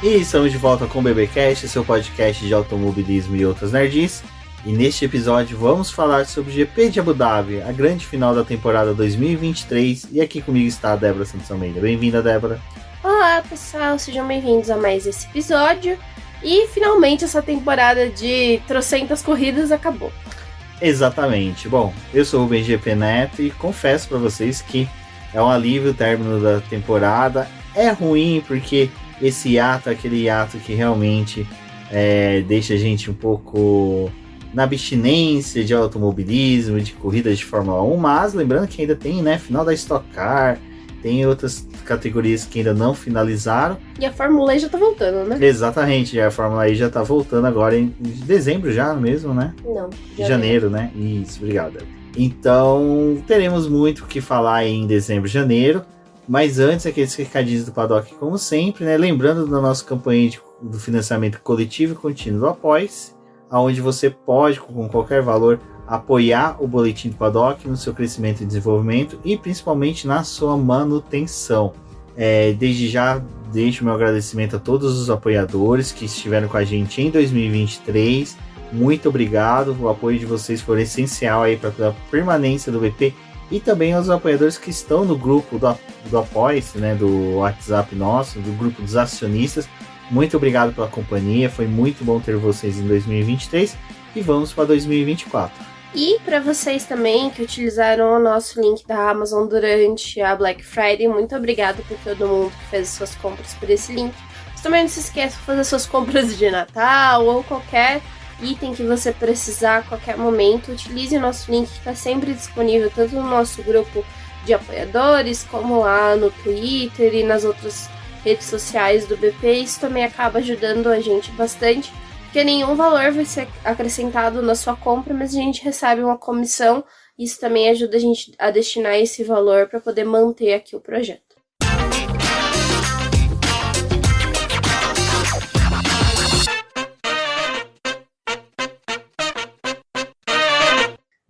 E estamos de volta com o BBcast, seu podcast de automobilismo e outras nerds. E neste episódio vamos falar sobre o GP de Abu Dhabi, a grande final da temporada 2023. E aqui comigo está a Débora Santos Almeida. Bem-vinda, Débora. Olá, pessoal, sejam bem-vindos a mais esse episódio. E finalmente essa temporada de trocentas corridas acabou. Exatamente. Bom, eu sou o BGP Neto e confesso para vocês que é um alívio o término da temporada. É ruim porque esse hiato, aquele hiato que realmente deixa a gente um pouco na abstinência de automobilismo, de corridas de Fórmula 1, mas lembrando que ainda tem, final da Stock Car, tem outras categorias que ainda não finalizaram. E a Fórmula E já tá voltando, né? Exatamente, a Fórmula E já tá voltando agora em dezembro já mesmo, né? Não, janeiro, né? Isso, obrigado. Então, teremos muito o que falar em dezembro e janeiro. Mas antes, aqueles recadinhos do Paddock, como sempre, né? Lembrando da nossa campanha do financiamento coletivo e contínuo do Apoia-se, onde você pode, com qualquer valor, apoiar o Boletim do Paddock no seu crescimento e desenvolvimento e principalmente na sua manutenção. Desde já, deixo meu agradecimento a todos os apoiadores que estiveram com a gente em 2023. Muito obrigado, o apoio de vocês foi essencial aí para a permanência do BP. E também aos apoiadores que estão no grupo do Apoia-se, né, do WhatsApp nosso, do grupo dos acionistas. Muito obrigado pela companhia, foi muito bom ter vocês em 2023 e vamos para 2024. E para vocês também que utilizaram o nosso link da Amazon durante a Black Friday, muito obrigado por todo mundo que fez suas compras por esse link. Mas também não se esqueça de fazer suas compras de Natal ou qualquer item que você precisar a qualquer momento. Utilize o nosso link que está sempre disponível tanto no nosso grupo de apoiadores como lá no Twitter e nas outras redes sociais do BP. Isso também acaba ajudando a gente bastante, porque nenhum valor vai ser acrescentado na sua compra, mas a gente recebe uma comissão. Isso também ajuda a gente a destinar esse valor para poder manter aqui o projeto.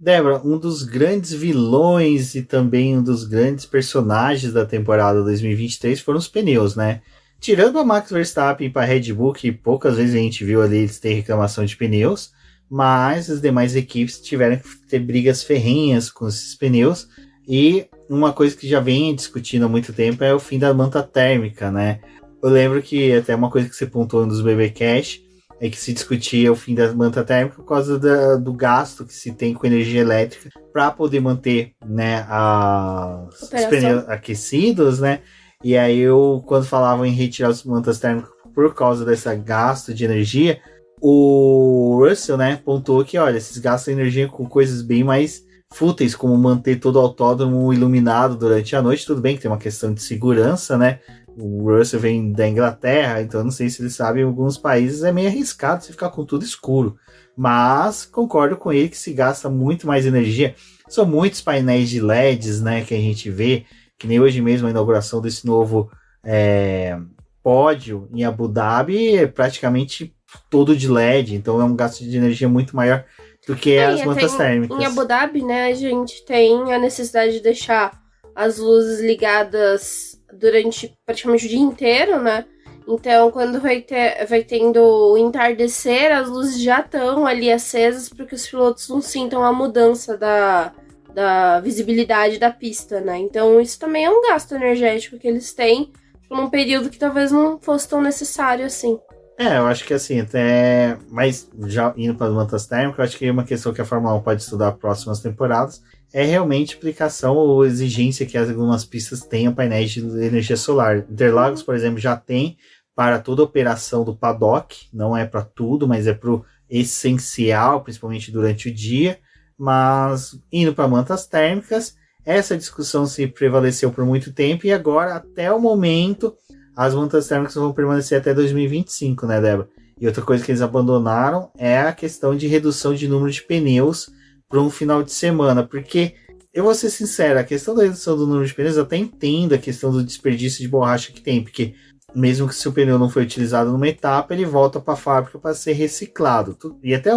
Débora, um dos grandes vilões e também um dos grandes personagens da temporada 2023 foram os pneus, né? Tirando a Max Verstappen para a Red Bull, que poucas vezes a gente viu ali eles terem reclamação de pneus, mas as demais equipes tiveram que ter brigas ferrenhas com esses pneus. E uma coisa que já vem discutindo há muito tempo é o fim da manta térmica, né? Eu lembro que até uma coisa que você pontuou nos BBcast é que se discutia o fim da manta térmica por causa do gasto que se tem com energia elétrica para poder manter, né, os pneus aquecidos, né? E aí quando falavam em retirar as mantas térmicas por causa desse gasto de energia, o Russell, né, pontuou que, olha, esses gastam energia com coisas bem mais fúteis, como manter todo o autódromo iluminado durante a noite. Tudo bem que tem uma questão de segurança, né? O Russell vem da Inglaterra, então não sei se eles sabem, em alguns países é meio arriscado você ficar com tudo escuro. Mas concordo com ele que se gasta muito mais energia. São muitos painéis de LEDs, né, que a gente vê, que nem hoje mesmo a inauguração desse novo pódio em Abu Dhabi é praticamente todo de LED, então é um gasto de energia muito maior do que as mantas térmicas. Em Abu Dhabi, né, a gente tem a necessidade de deixar as luzes ligadas durante praticamente o dia inteiro, né? Então, quando vai tendo o entardecer, as luzes já estão ali acesas para que os pilotos não sintam a mudança da visibilidade da pista, né? Então, isso também é um gasto energético que eles têm num período que talvez não fosse tão necessário assim. Eu acho que assim, até... Mas já indo para as mantas térmicas, eu acho que é uma questão que a Fórmula 1 pode estudar próximas temporadas, é realmente aplicação ou exigência que algumas pistas tenham painéis de energia solar. Interlagos, por exemplo, já tem para toda a operação do paddock, não é para tudo, mas é para o essencial, principalmente durante o dia. Mas indo para mantas térmicas, essa discussão se prevaleceu por muito tempo e agora, até o momento, as mantas térmicas vão permanecer até 2025, né, Débora? E outra coisa que eles abandonaram é a questão de redução de número de pneus para um final de semana, porque, eu vou ser sincero, a questão da redução do número de pneus, eu até entendo a questão do desperdício de borracha que tem, porque mesmo que se o pneu não foi utilizado numa etapa, ele volta para a fábrica para ser reciclado. E até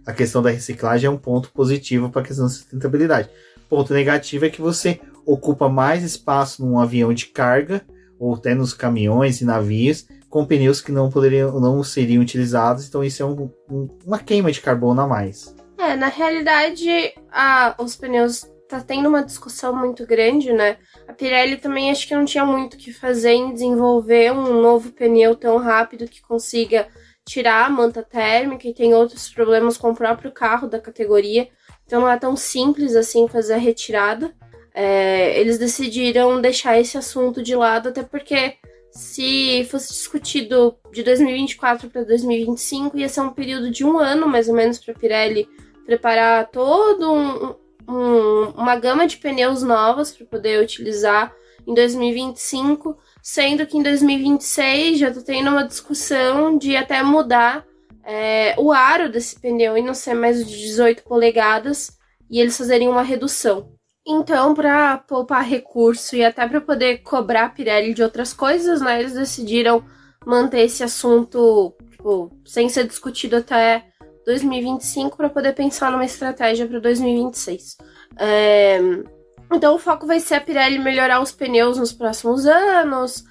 a questão da reciclagem é um ponto positivo para a questão da sustentabilidade. Ponto negativo é que você ocupa mais espaço num avião de carga, ou até nos caminhões e navios, com pneus que não seriam utilizados, então isso é uma queima de carbono a mais. Na realidade, os pneus tá tendo uma discussão muito grande, né? A Pirelli também acho que não tinha muito o que fazer em desenvolver um novo pneu tão rápido que consiga tirar a manta térmica, e tem outros problemas com o próprio carro da categoria, então não é tão simples assim fazer a retirada. Eles decidiram deixar esse assunto de lado, até porque se fosse discutido de 2024 para 2025, ia ser um período de 1 ano, mais ou menos, para a Pirelli preparar todo uma gama de pneus novos para poder utilizar em 2025, sendo que em 2026 já está tendo uma discussão de até mudar o aro desse pneu e não ser mais de 18 polegadas, e eles fazerem uma redução. Então, para poupar recurso e até para poder cobrar a Pirelli de outras coisas, né, eles decidiram manter esse assunto sem ser discutido até 2025 para poder pensar numa estratégia para 2026. Então, o foco vai ser a Pirelli melhorar os pneus nos próximos anos,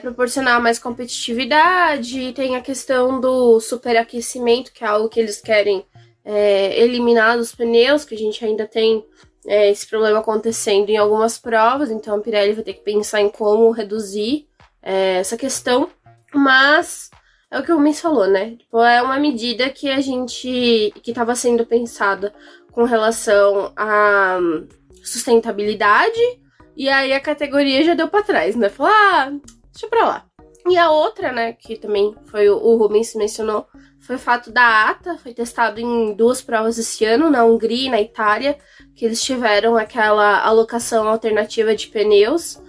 proporcionar mais competitividade. Tem a questão do superaquecimento, que é algo que eles querem eliminar dos pneus, que a gente ainda tem esse problema acontecendo em algumas provas, então a Pirelli vai ter que pensar em como reduzir essa questão, mas é o que o Rubens falou, né? É uma medida que que estava sendo pensada com relação à sustentabilidade, e aí a categoria já deu para trás, né? Falou, deixa pra lá. E a outra, né, que também foi o Rubens mencionou, foi o fato da ATA, foi testado em 2 provas esse ano, na Hungria e na Itália, que eles tiveram aquela alocação alternativa de pneus.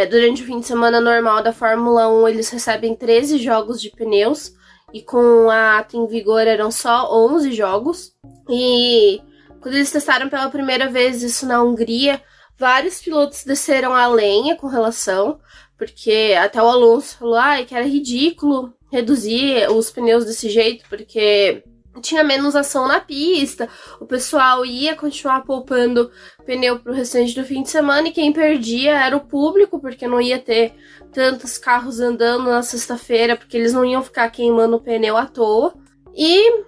Durante o fim de semana normal da Fórmula 1, eles recebem 13 jogos de pneus, e com a ATA em vigor eram só 11 jogos. E quando eles testaram pela primeira vez isso na Hungria, vários pilotos desceram a lenha com relação, porque até o Alonso falou que era ridículo reduzir os pneus desse jeito, porque tinha menos ação na pista, o pessoal ia continuar poupando pneu pro restante do fim de semana, e quem perdia era o público, porque não ia ter tantos carros andando na sexta-feira, porque eles não iam ficar queimando o pneu à toa. E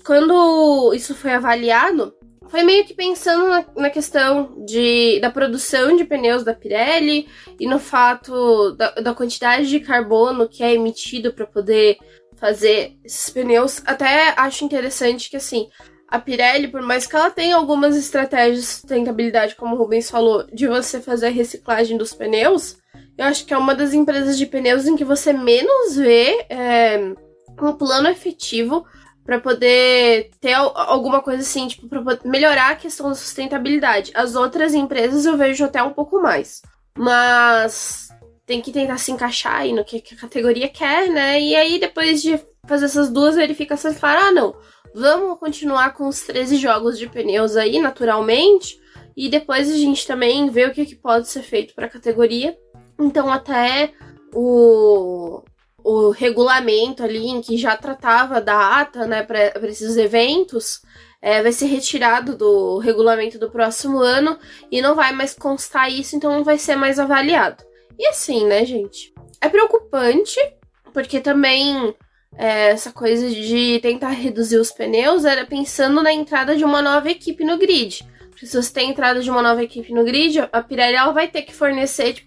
quando isso foi avaliado, foi meio que pensando na questão da produção de pneus da Pirelli e no fato da quantidade de carbono que é emitido para poder fazer esses pneus. Até acho interessante que, assim, a Pirelli, por mais que ela tenha algumas estratégias de sustentabilidade, como o Rubens falou, de você fazer a reciclagem dos pneus, eu acho que é uma das empresas de pneus em que você menos vê um plano efetivo para poder ter alguma coisa assim, para melhorar a questão da sustentabilidade. As outras empresas eu vejo até um pouco mais, mas tem que tentar se encaixar aí no que a categoria quer, né? E aí, depois de fazer essas 2 verificações, falar, não, vamos continuar com os 13 jogos de pneus aí, naturalmente, e depois a gente também vê o que pode ser feito para a categoria. Então, até o regulamento ali, em que já tratava da ATA, né, para esses eventos, vai ser retirado do regulamento do próximo ano e não vai mais constar isso, então não vai ser mais avaliado. E assim, né, gente, é preocupante, porque também essa coisa de tentar reduzir os pneus era pensando na entrada de uma nova equipe no grid. Porque se você tem entrada de uma nova equipe no grid, a Pirelli ela vai ter que fornecer,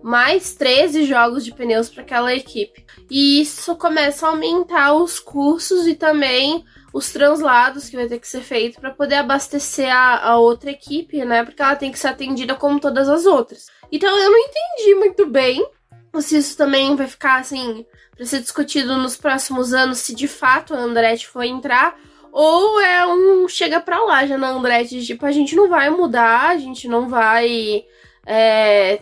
mais 13 jogos de pneus para aquela equipe. E isso começa a aumentar os custos e também os translados que vai ter que ser feito para poder abastecer a outra equipe, né? Porque ela tem que ser atendida como todas as outras. Então eu não entendi muito bem se isso também vai ficar, assim, para ser discutido nos próximos anos, se de fato a Andretti for entrar, ou é chega pra lá já na Andretti, a gente não vai mudar, a gente não vai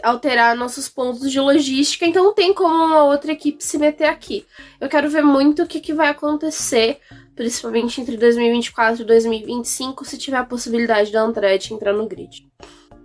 alterar nossos pontos de logística, então não tem como uma outra equipe se meter aqui. Eu quero ver muito o que vai acontecer, principalmente entre 2024 e 2025, se tiver a possibilidade da Andretti entrar no grid.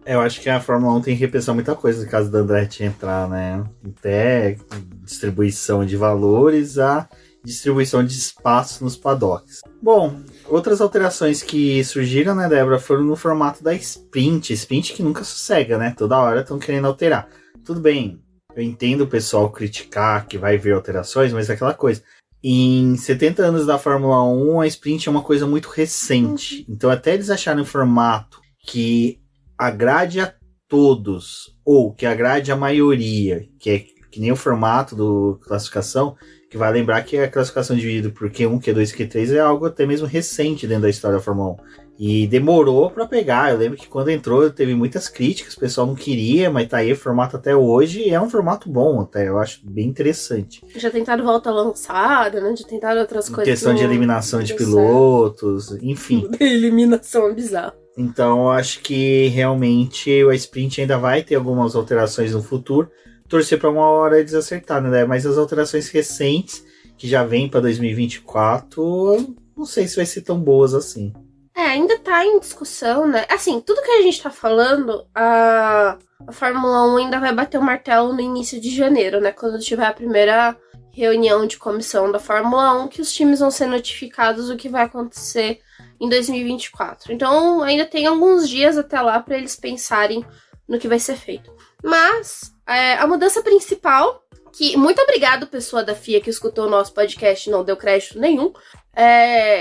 Eu acho que a Fórmula 1 tem que repensar muita coisa no caso da Andretti entrar, né? Até distribuição de valores a distribuição de espaço nos paddocks. Bom, outras alterações que surgiram, né, Débora, foram no formato da sprint que nunca sossega, né? Toda hora estão querendo alterar. Tudo bem, eu entendo o pessoal criticar que vai ver alterações, mas é aquela coisa. Em 70 anos da Fórmula 1, a sprint é uma coisa muito recente. Então, até eles acharem um formato que agrade a todos, ou que agrade a maioria, que é que nem o formato do classificação, que vai lembrar que a classificação dividida por Q1, Q2 e Q3 é algo até mesmo recente dentro da história da Fórmula 1. E demorou para pegar. Eu lembro que quando entrou teve muitas críticas, o pessoal não queria, mas tá aí o formato até hoje e é um formato bom até, eu acho bem interessante. Já tentaram volta lançada, né? Já tentaram outras coisas. Questão de eliminação de pilotos, enfim. Eliminação é bizarro. Então eu acho que realmente a sprint ainda vai ter algumas alterações no futuro. Torcer para uma hora eles acertarem, né? Mas as alterações recentes, que já vêm para 2024, não sei se vai ser tão boas assim. Ainda tá em discussão, né? Assim, tudo que a gente tá falando, a Fórmula 1 ainda vai bater o martelo no início de janeiro, né? Quando tiver a primeira reunião de comissão da Fórmula 1, que os times vão ser notificados do que vai acontecer em 2024. Então, ainda tem alguns dias até lá para eles pensarem no que vai ser feito. Mas a mudança principal, que muito obrigado pessoa da FIA que escutou o nosso podcast e não deu crédito nenhum,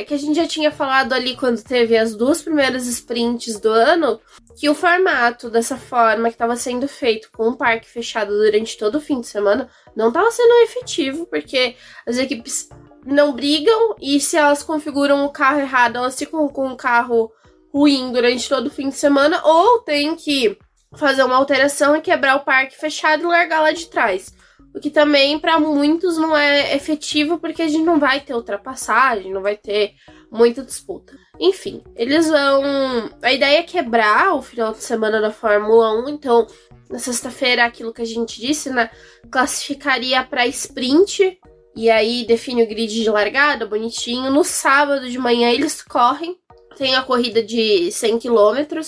que a gente já tinha falado ali quando teve as 2 primeiras sprints do ano, que o formato dessa forma que estava sendo feito com um parque fechado durante todo o fim de semana não estava sendo efetivo, porque as equipes não brigam e se elas configuram o carro errado, elas ficam com um carro ruim durante todo o fim de semana, ou tem que fazer uma alteração e quebrar o parque fechado e largar lá de trás. O que também, para muitos, não é efetivo, porque a gente não vai ter ultrapassagem, não vai ter muita disputa. Enfim, eles vão... A ideia é quebrar o final de semana da Fórmula 1, então, na sexta-feira, aquilo que a gente disse, né? Classificaria para sprint, e aí define o grid de largada, bonitinho. No sábado de manhã, eles correm. Tem a corrida de 100 km,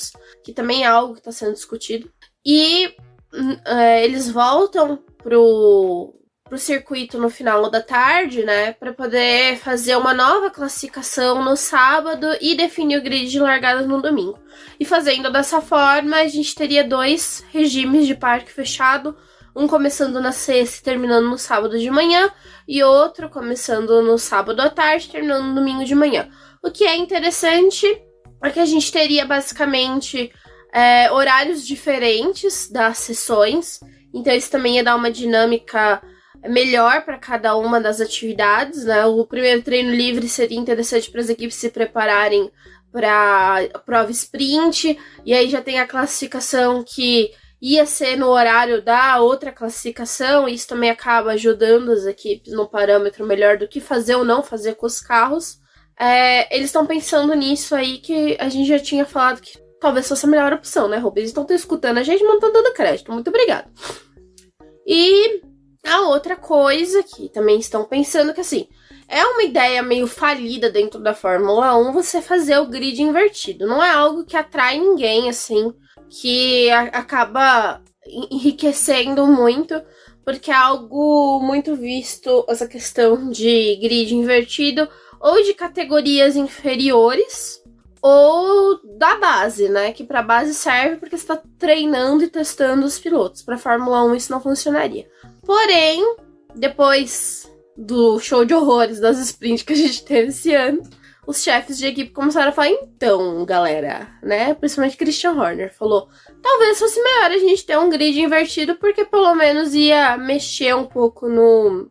que também é algo que está sendo discutido. E eles voltam pro circuito no final da tarde, né? Para poder fazer uma nova classificação no sábado e definir o grid de largada no domingo. E fazendo dessa forma, a gente teria 2 regimes de parque fechado. Um começando na sexta e terminando no sábado de manhã. E outro começando no sábado à tarde e terminando no domingo de manhã. O que é interessante é que a gente teria basicamente horários diferentes das sessões. Então isso também ia dar uma dinâmica melhor para cada uma das atividades, né? O primeiro treino livre seria interessante para as equipes se prepararem para a prova sprint. E aí já tem a classificação que ia ser no horário da outra classificação. E isso também acaba ajudando as equipes num parâmetro melhor do que fazer ou não fazer com os carros. Eles estão pensando nisso aí, que a gente já tinha falado que talvez fosse a melhor opção, né, Rubens? Então estão escutando a gente, mas não estão dando crédito. Muito obrigada. E a outra coisa que também estão pensando que, assim, é uma ideia meio falida dentro da Fórmula 1 você fazer o grid invertido. Não é algo que atrai ninguém, assim, que acaba enriquecendo muito, porque é algo muito visto, essa questão de grid invertido, ou de categorias inferiores, ou da base, né? Que pra base serve porque você tá treinando e testando os pilotos. Pra Fórmula 1 isso não funcionaria. Porém, depois do show de horrores das sprints que a gente teve esse ano, os chefes de equipe começaram a falar, então, galera, né? Principalmente Christian Horner falou, talvez fosse melhor a gente ter um grid invertido, porque pelo menos ia mexer um pouco no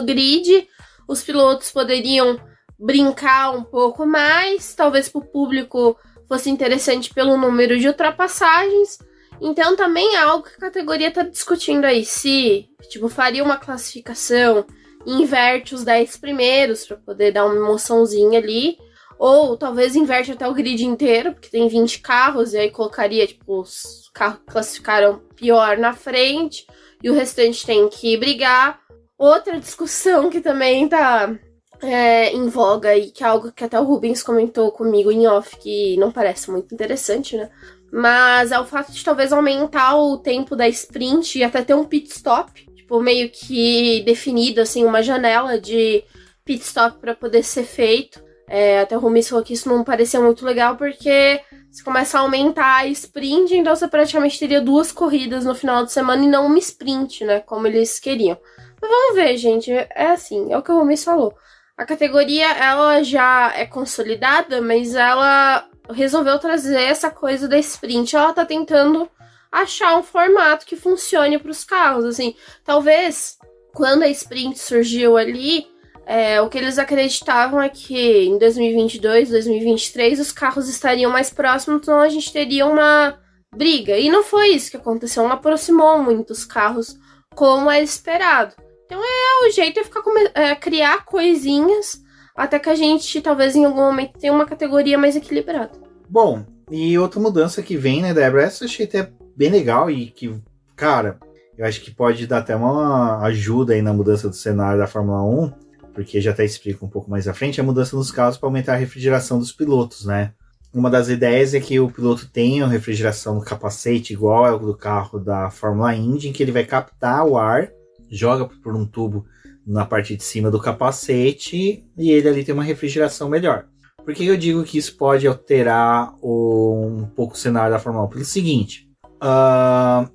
grid, os pilotos poderiam brincar um pouco mais, talvez para o público fosse interessante pelo número de ultrapassagens. Então também é algo que a categoria está discutindo aí, se faria uma classificação e inverte os 10 primeiros para poder dar uma emoçãozinha ali, ou talvez inverte até o grid inteiro, porque tem 20 carros, e aí colocaria os carros que classificaram pior na frente e o restante tem que brigar. Outra discussão que também tá em voga e que é algo que até o Rubens comentou comigo em off, que não parece muito interessante, né? Mas é o fato de talvez aumentar o tempo da sprint e até ter um pit stop, meio que definido, assim, uma janela de pit stop para poder ser feito. Até o Rubens falou que isso não parecia muito legal, porque você começa a aumentar a sprint, então você praticamente teria 2 corridas no final de semana e não uma sprint, né? Como eles queriam. Mas vamos ver, gente. É assim, é o que o Rubens falou. A categoria, ela já é consolidada, mas ela resolveu trazer essa coisa da sprint. Ela tá tentando achar um formato que funcione para os carros, assim. Talvez, quando a sprint surgiu ali, o que eles acreditavam é que em 2022, 2023, os carros estariam mais próximos, então a gente teria uma briga. E não foi isso que aconteceu, não aproximou muito os carros como era esperado. Então o jeito é ficar criar coisinhas até que a gente, talvez em algum momento, tenha uma categoria mais equilibrada. Bom, e outra mudança que vem, né, Débora? Essa eu achei até bem legal e que, cara, eu acho que pode dar até uma ajuda aí na mudança do cenário da Fórmula 1, porque já até explico um pouco mais à frente, a mudança dos carros para aumentar a refrigeração dos pilotos, né? Uma das ideias é que o piloto tenha refrigeração no capacete igual ao do carro da Fórmula Indy, em que ele vai captar o ar, joga por um tubo na parte de cima do capacete e ele ali tem uma refrigeração melhor. Por que eu digo que isso pode alterar um pouco o cenário da Fórmula 1? Pelo seguinte,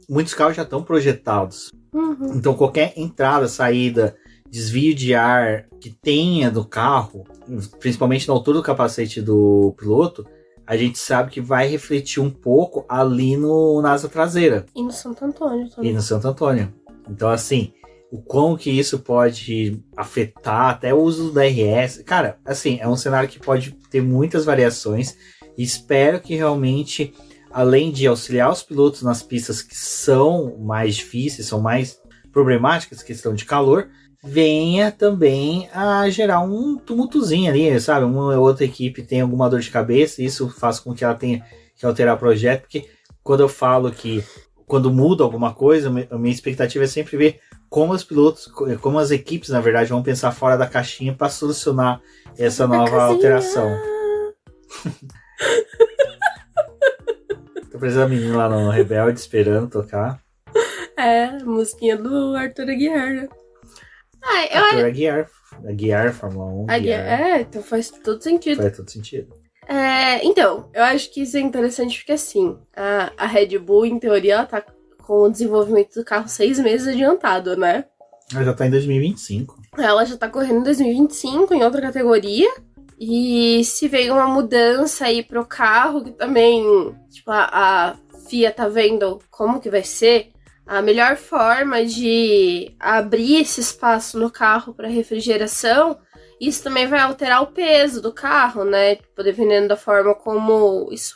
muitos carros já estão projetados. Uhum. Então qualquer entrada, saída, desvio de ar que tenha do carro, principalmente na altura do capacete do piloto, a gente sabe que vai refletir um pouco ali na asa traseira. E no Santo Antônio também. E no Santo Antônio. Então, assim, o quão que isso pode afetar até o uso do DRS. Cara, assim, é um cenário que pode ter muitas variações. E espero que realmente, além de auxiliar os pilotos nas pistas que são mais difíceis, são mais problemáticas, questão de calor, venha também a gerar um tumultozinho ali, sabe? Uma ou outra equipe tem alguma dor de cabeça, e isso faz com que ela tenha que alterar o projeto, porque quando eu falo que quando muda alguma coisa, a minha expectativa é sempre ver como os pilotos, como as equipes, na verdade, vão pensar fora da caixinha para solucionar essa nova alteração. Tô precisando da menina lá no Rebelde esperando tocar. Musiquinha do Arthur Aguiar, né? Arthur Aguiar, Fórmula 1. Então faz todo sentido. Faz todo sentido. Então, eu acho que isso é interessante porque, assim, a Red Bull, em teoria, ela tá com o desenvolvimento do carro 6 meses adiantado, né? Ela já tá em 2025. Ela já tá correndo em 2025, em outra categoria. E se veio uma mudança aí pro carro, que também, tipo, a FIA tá vendo como que vai ser, a melhor forma de abrir esse espaço no carro para refrigeração, isso também vai alterar o peso do carro, né? Tipo, dependendo da forma como isso,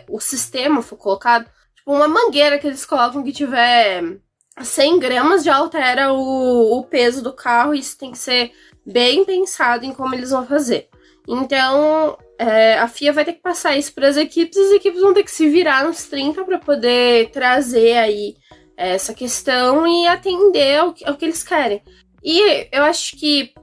o sistema for colocado. Tipo, uma mangueira que eles colocam que tiver 100 gramas já altera o peso do carro. E isso tem que ser bem pensado em como eles vão fazer. Então, a FIA vai ter que passar isso para as equipes vão ter que se virar nos 30 para poder trazer aí essa questão e atender ao que eles querem. E eu acho que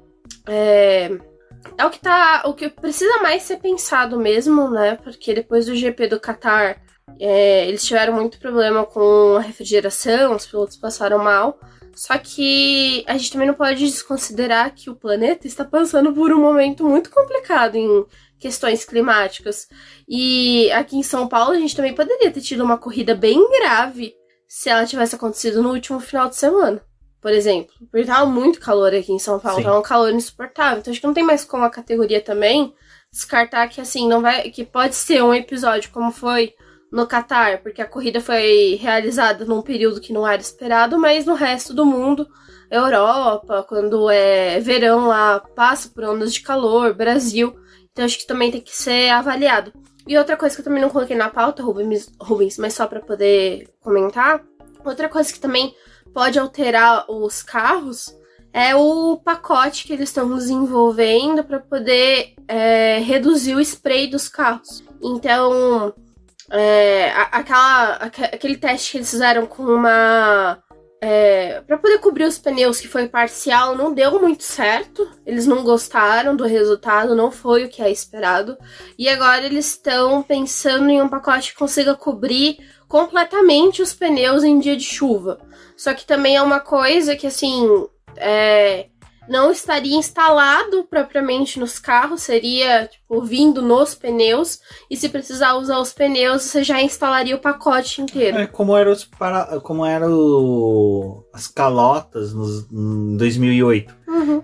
o que precisa mais ser pensado mesmo, né? Porque depois do GP do Qatar, eles tiveram muito problema com a refrigeração, os pilotos passaram mal. Só que a gente também não pode desconsiderar que o planeta está passando por um momento muito complicado em questões climáticas. E aqui em São Paulo a gente também poderia ter tido uma corrida bem grave se ela tivesse acontecido no último final de semana, por exemplo. Porque tava muito calor aqui em São Paulo, tava um calor insuportável. Então acho que não tem mais como a categoria também descartar que assim, que pode ser um episódio como foi no Qatar, porque a corrida foi realizada num período que não era esperado, mas no resto do mundo, Europa, quando é verão lá, passa por ondas de calor, Brasil, então acho que também tem que ser avaliado. E outra coisa que eu também não coloquei na pauta, Rubens, mas só para poder comentar, outra coisa que também pode alterar os carros é o pacote que eles estão desenvolvendo para poder reduzir o spray dos carros. Então, aquele teste que eles fizeram com uma... para poder cobrir os pneus, que foi parcial, não deu muito certo. Eles não gostaram do resultado, não foi o que é esperado. E agora eles estão pensando em um pacote que consiga cobrir completamente os pneus em dia de chuva. Só que também é uma coisa que, assim, não estaria instalado propriamente nos carros, seria tipo vindo nos pneus, e se precisar usar os pneus, você já instalaria o pacote inteiro. Como eram as calotas em 2008,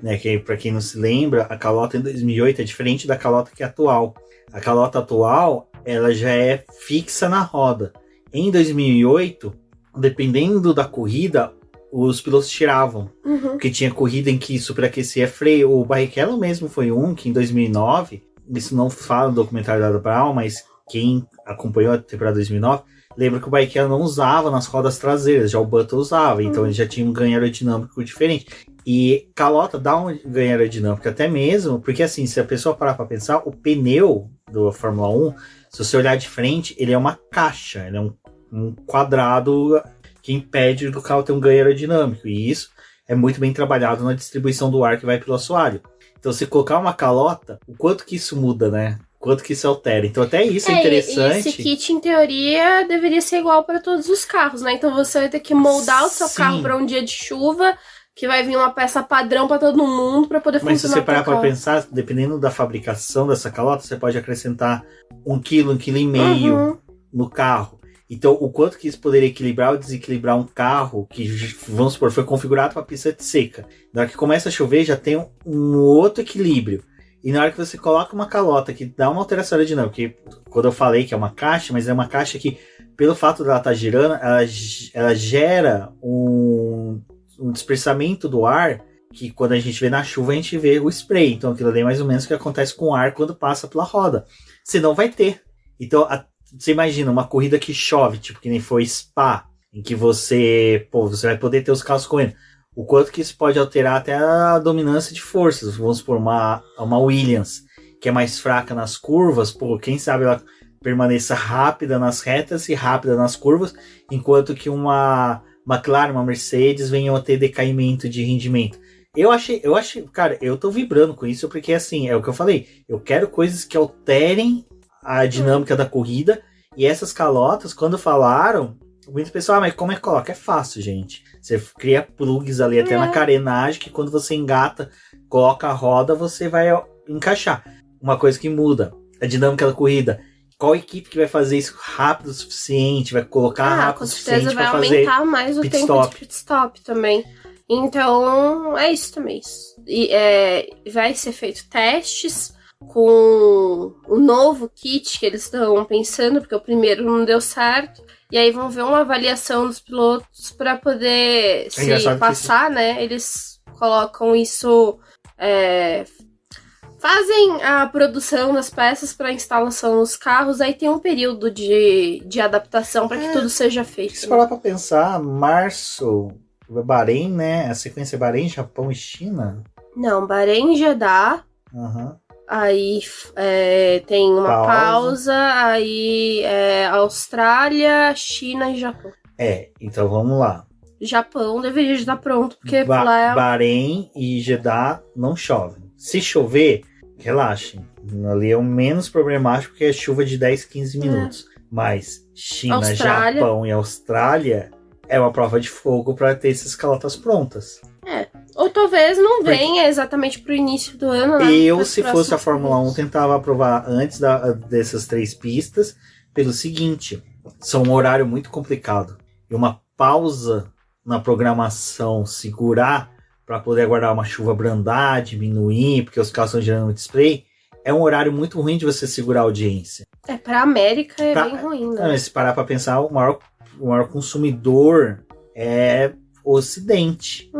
né? Que para quem não se lembra, a calota em 2008 é diferente da calota que é atual. A calota atual, ela já é fixa na roda. Em 2008, dependendo da corrida, os pilotos tiravam. Porque tinha corrida em que superaquecia freio. O Barrichello mesmo foi que em 2009, isso não fala no documentário da Brown, mas quem acompanhou a temporada 2009, lembra que o Barrichello não usava nas rodas traseiras, já o Button usava, então ele já tinha um ganho aerodinâmico diferente. E calota dá um ganho aerodinâmico até mesmo, porque assim, se a pessoa parar pra pensar, o pneu da Fórmula 1, se você olhar de frente, ele é uma caixa, ele é um quadrado que impede do carro ter um ganho aerodinâmico, e isso é muito bem trabalhado na distribuição do ar que vai pelo assoalho. Então, se colocar uma calota, o quanto que isso muda, né? O quanto que isso altera. Então, até isso é interessante. Esse kit, em teoria, deveria ser igual para todos os carros, né? Então, você vai ter que moldar o seu carro para um dia de chuva, que vai vir uma peça padrão para todo mundo para poder funcionar. Mas se você parar para pensar, dependendo da fabricação dessa calota, você pode acrescentar 1 quilo, 1,5 quilo no carro. Então, o quanto que isso poderia equilibrar ou desequilibrar um carro que, vamos supor, foi configurado para pista seca. Na hora que começa a chover, já tem um outro equilíbrio. E na hora que você coloca uma calota que dá uma alteração aerodinâmica, que quando eu falei que é uma caixa, mas é uma caixa que, pelo fato dela estar girando, ela gera um dispersamento do ar, que quando a gente vê na chuva, a gente vê o spray. Então, aquilo ali é mais ou menos o que acontece com o ar quando passa pela roda. Senão vai ter. Então, você imagina uma corrida que chove, tipo que nem foi Spa, em que você vai poder ter os carros correndo. O quanto que isso pode alterar até a dominância de forças. Vamos supor, uma Williams, que é mais fraca nas curvas, quem sabe ela permaneça rápida nas retas e rápida nas curvas, enquanto que uma McLaren, uma Mercedes venham a ter decaimento de rendimento. Eu achei, cara, eu tô vibrando com isso, porque assim, é o que eu falei, eu quero coisas que alterem a dinâmica da corrida, e essas calotas, quando falaram, muito pessoal, mas como é que coloca? É fácil, gente. Você cria plugs ali até na carenagem, que quando você engata, coloca a roda, você vai encaixar. Uma coisa que muda, a dinâmica da corrida. Qual equipe que vai fazer isso rápido o suficiente, vai colocar rápido o suficiente para fazer vai aumentar mais o tempo de pit stop também. Então, é isso também. E, vai ser feito testes com o novo kit que eles estão pensando, porque o primeiro não deu certo. E aí vão ver uma avaliação dos pilotos para poder se passar, né? Eles colocam isso... fazem a produção das peças para instalação nos carros, aí tem um período de adaptação para que tudo seja feito. Se parar para pensar, março, Bahrein, né? A sequência é Bahrein, Japão e China? Não, Bahrein, Jeddah. Aí tem uma pausa, aí Austrália, China e Japão. Então vamos lá. Japão deveria estar pronto, porque lá Bahrein e Jeddah não chovem. Se chover, relaxem. Ali é o menos problemático, porque é chuva de 10, 15 minutos. Mas China, Japão e Austrália é uma prova de fogo para ter essas calotas prontas. Ou talvez não venha exatamente pro início do ano, né? Se fosse a Fórmula 1, tentava aprovar antes dessas 3 pistas, pelo seguinte, são um horário muito complicado. E uma pausa na programação, segurar para poder aguardar uma chuva brandar, diminuir, porque os carros estão gerando muito spray, é um horário muito ruim de você segurar a audiência. Pra América é bem ruim, né? Mas se parar para pensar, o maior consumidor é o Ocidente.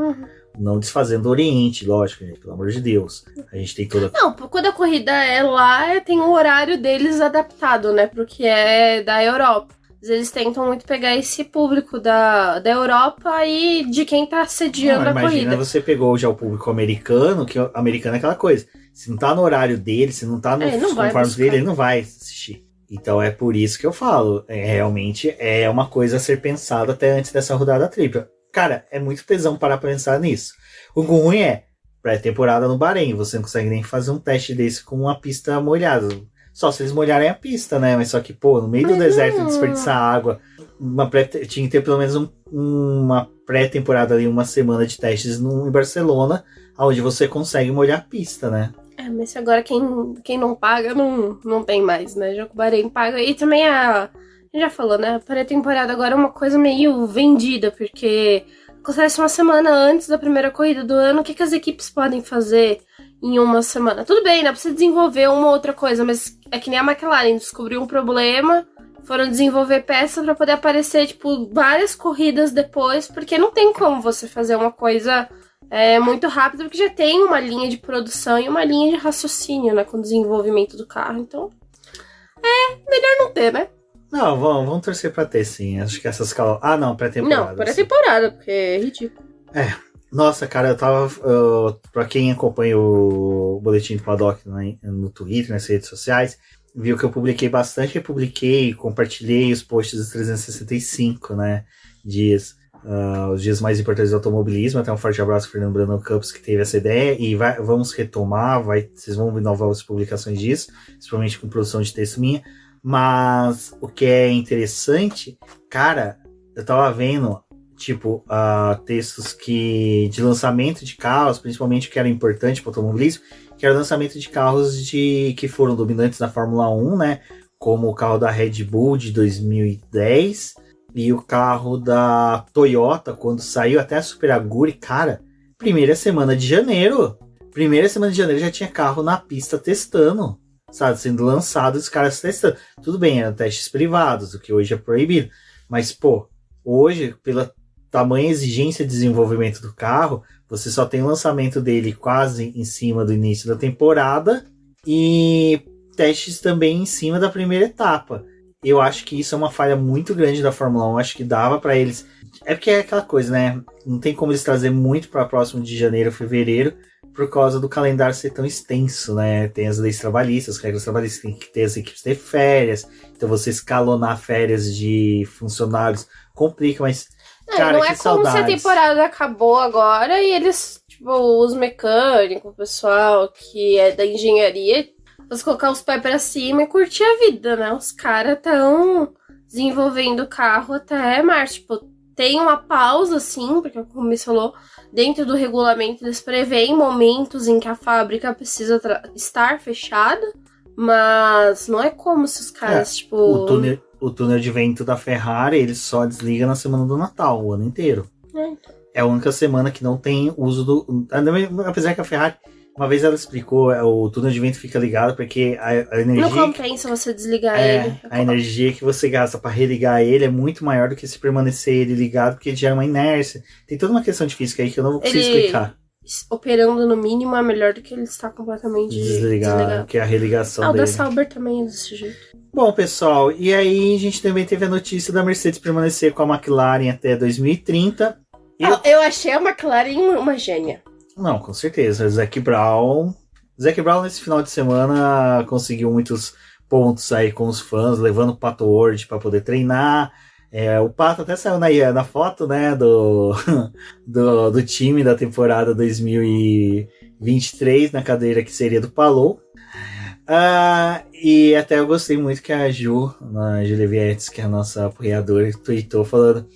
Não desfazendo o Oriente, lógico, gente, pelo amor de Deus. A gente tem toda... Não, quando a corrida é lá, tem o horário deles adaptado, né, pro que é da Europa. Eles tentam muito pegar esse público da Europa e de quem tá sediando a corrida. Imagina, você pegou já o público americano, que o americano é aquela coisa. Se não tá no horário dele, se não tá nos conformes dele, ele não vai assistir. Então é por isso que eu falo, realmente é uma coisa a ser pensada até antes dessa rodada tripla. Cara, é muito tesão parar pra pensar nisso. O ruim é, pré-temporada no Bahrein, você não consegue nem fazer um teste desse com uma pista molhada. Só se eles molharem a pista, né? Mas só que, no meio do deserto, desperdiçar água, tinha que ter pelo menos uma pré-temporada ali, uma semana de testes em Barcelona, onde você consegue molhar a pista, né? Mas agora quem não paga não tem mais, né? Jogo Bahrein paga. E também a gente já falou, né? A pré-temporada agora é uma coisa meio vendida, porque acontece uma semana antes da primeira corrida do ano. O que as equipes podem fazer em uma semana? Tudo bem, dá pra você desenvolver uma outra coisa, mas é que nem a McLaren descobriu um problema, foram desenvolver peça pra poder aparecer, tipo, várias corridas depois, porque não tem como você fazer uma coisa muito rápida, porque já tem uma linha de produção e uma linha de raciocínio, né, com o desenvolvimento do carro. Então, melhor não ter, né? Não, vamos torcer pra ter, sim. Acho que essas não, pré-temporada. Não, pré-temporada, porque é ridículo. Nossa, cara, eu tava... pra quem acompanha o Boletim do Paddock no Twitter, nas redes sociais, viu que eu publiquei bastante, republiquei, compartilhei os posts dos 365, né, dias, os dias mais importantes do automobilismo. Até um forte abraço ao Fernando Brandão Campos, que teve essa ideia, e vamos retomar, vocês vão ver novas publicações disso, principalmente com produção de texto minha. Mas o que é interessante, cara, eu tava vendo, tipo, textos de lançamento de carros, principalmente o que era importante para o automobilismo, que era o lançamento de carros que foram dominantes na Fórmula 1, né? Como o carro da Red Bull de 2010 e o carro da Toyota, quando saiu até a Super Aguri. Cara, primeira semana de janeiro já tinha carro na pista testando, sabe? Sendo lançado, os caras testando. Tudo bem, eram testes privados, o que hoje é proibido. Mas, pô, hoje, pela tamanha exigência de desenvolvimento do carro, você só tem o lançamento dele quase em cima do início da temporada e testes também em cima da primeira etapa. Eu acho que isso é uma falha muito grande da Fórmula 1. Acho que dava para eles... É porque é aquela coisa, né? Não tem como eles trazer muito para próximo de janeiro, fevereiro, por causa do calendário ser tão extenso, né? Tem as leis trabalhistas, as regras trabalhistas, tem que ter as equipes ter férias. Então você escalonar férias de funcionários complica, mas... Cara, não é como saudades. se a temporada acabou agora e eles, tipo, os mecânicos, o pessoal que é da engenharia, eles colocar os pés pra cima e curtir a vida, né? Os caras estão desenvolvendo o carro até março. Tipo, tem uma pausa, sim, porque como me falou, dentro do regulamento eles preveem momentos em que a fábrica precisa estar fechada, mas não é como se os caras, tipo... O túnel de vento da Ferrari, ele só desliga na semana do Natal, o ano inteiro. É a única semana que não tem uso do... Apesar que a Ferrari, uma vez ela explicou, o túnel de vento fica ligado porque a energia... Não compensa você desligar ele. A energia que você gasta para religar ele é muito maior do que se permanecer ele ligado, porque ele gera uma inércia. Tem toda uma questão de física aí que eu não vou conseguir explicar. Operando no mínimo é melhor do que ele estar completamente desligado. Que é a religação dele. O da Sauber também é desse jeito. Bom, pessoal, e aí a gente também teve a notícia da Mercedes permanecer com a McLaren até 2030. Eu achei a McLaren uma gênia. Não, com certeza. Zac Brown nesse final de semana conseguiu muitos pontos aí com os fãs, levando o Pato Ward para poder treinar. O Pato até saiu na foto, né, do time da temporada 2023, na cadeira que seria do Palou. E até eu gostei muito que a Júlia Vietes, que é a nossa apoiadora, tweetou falando: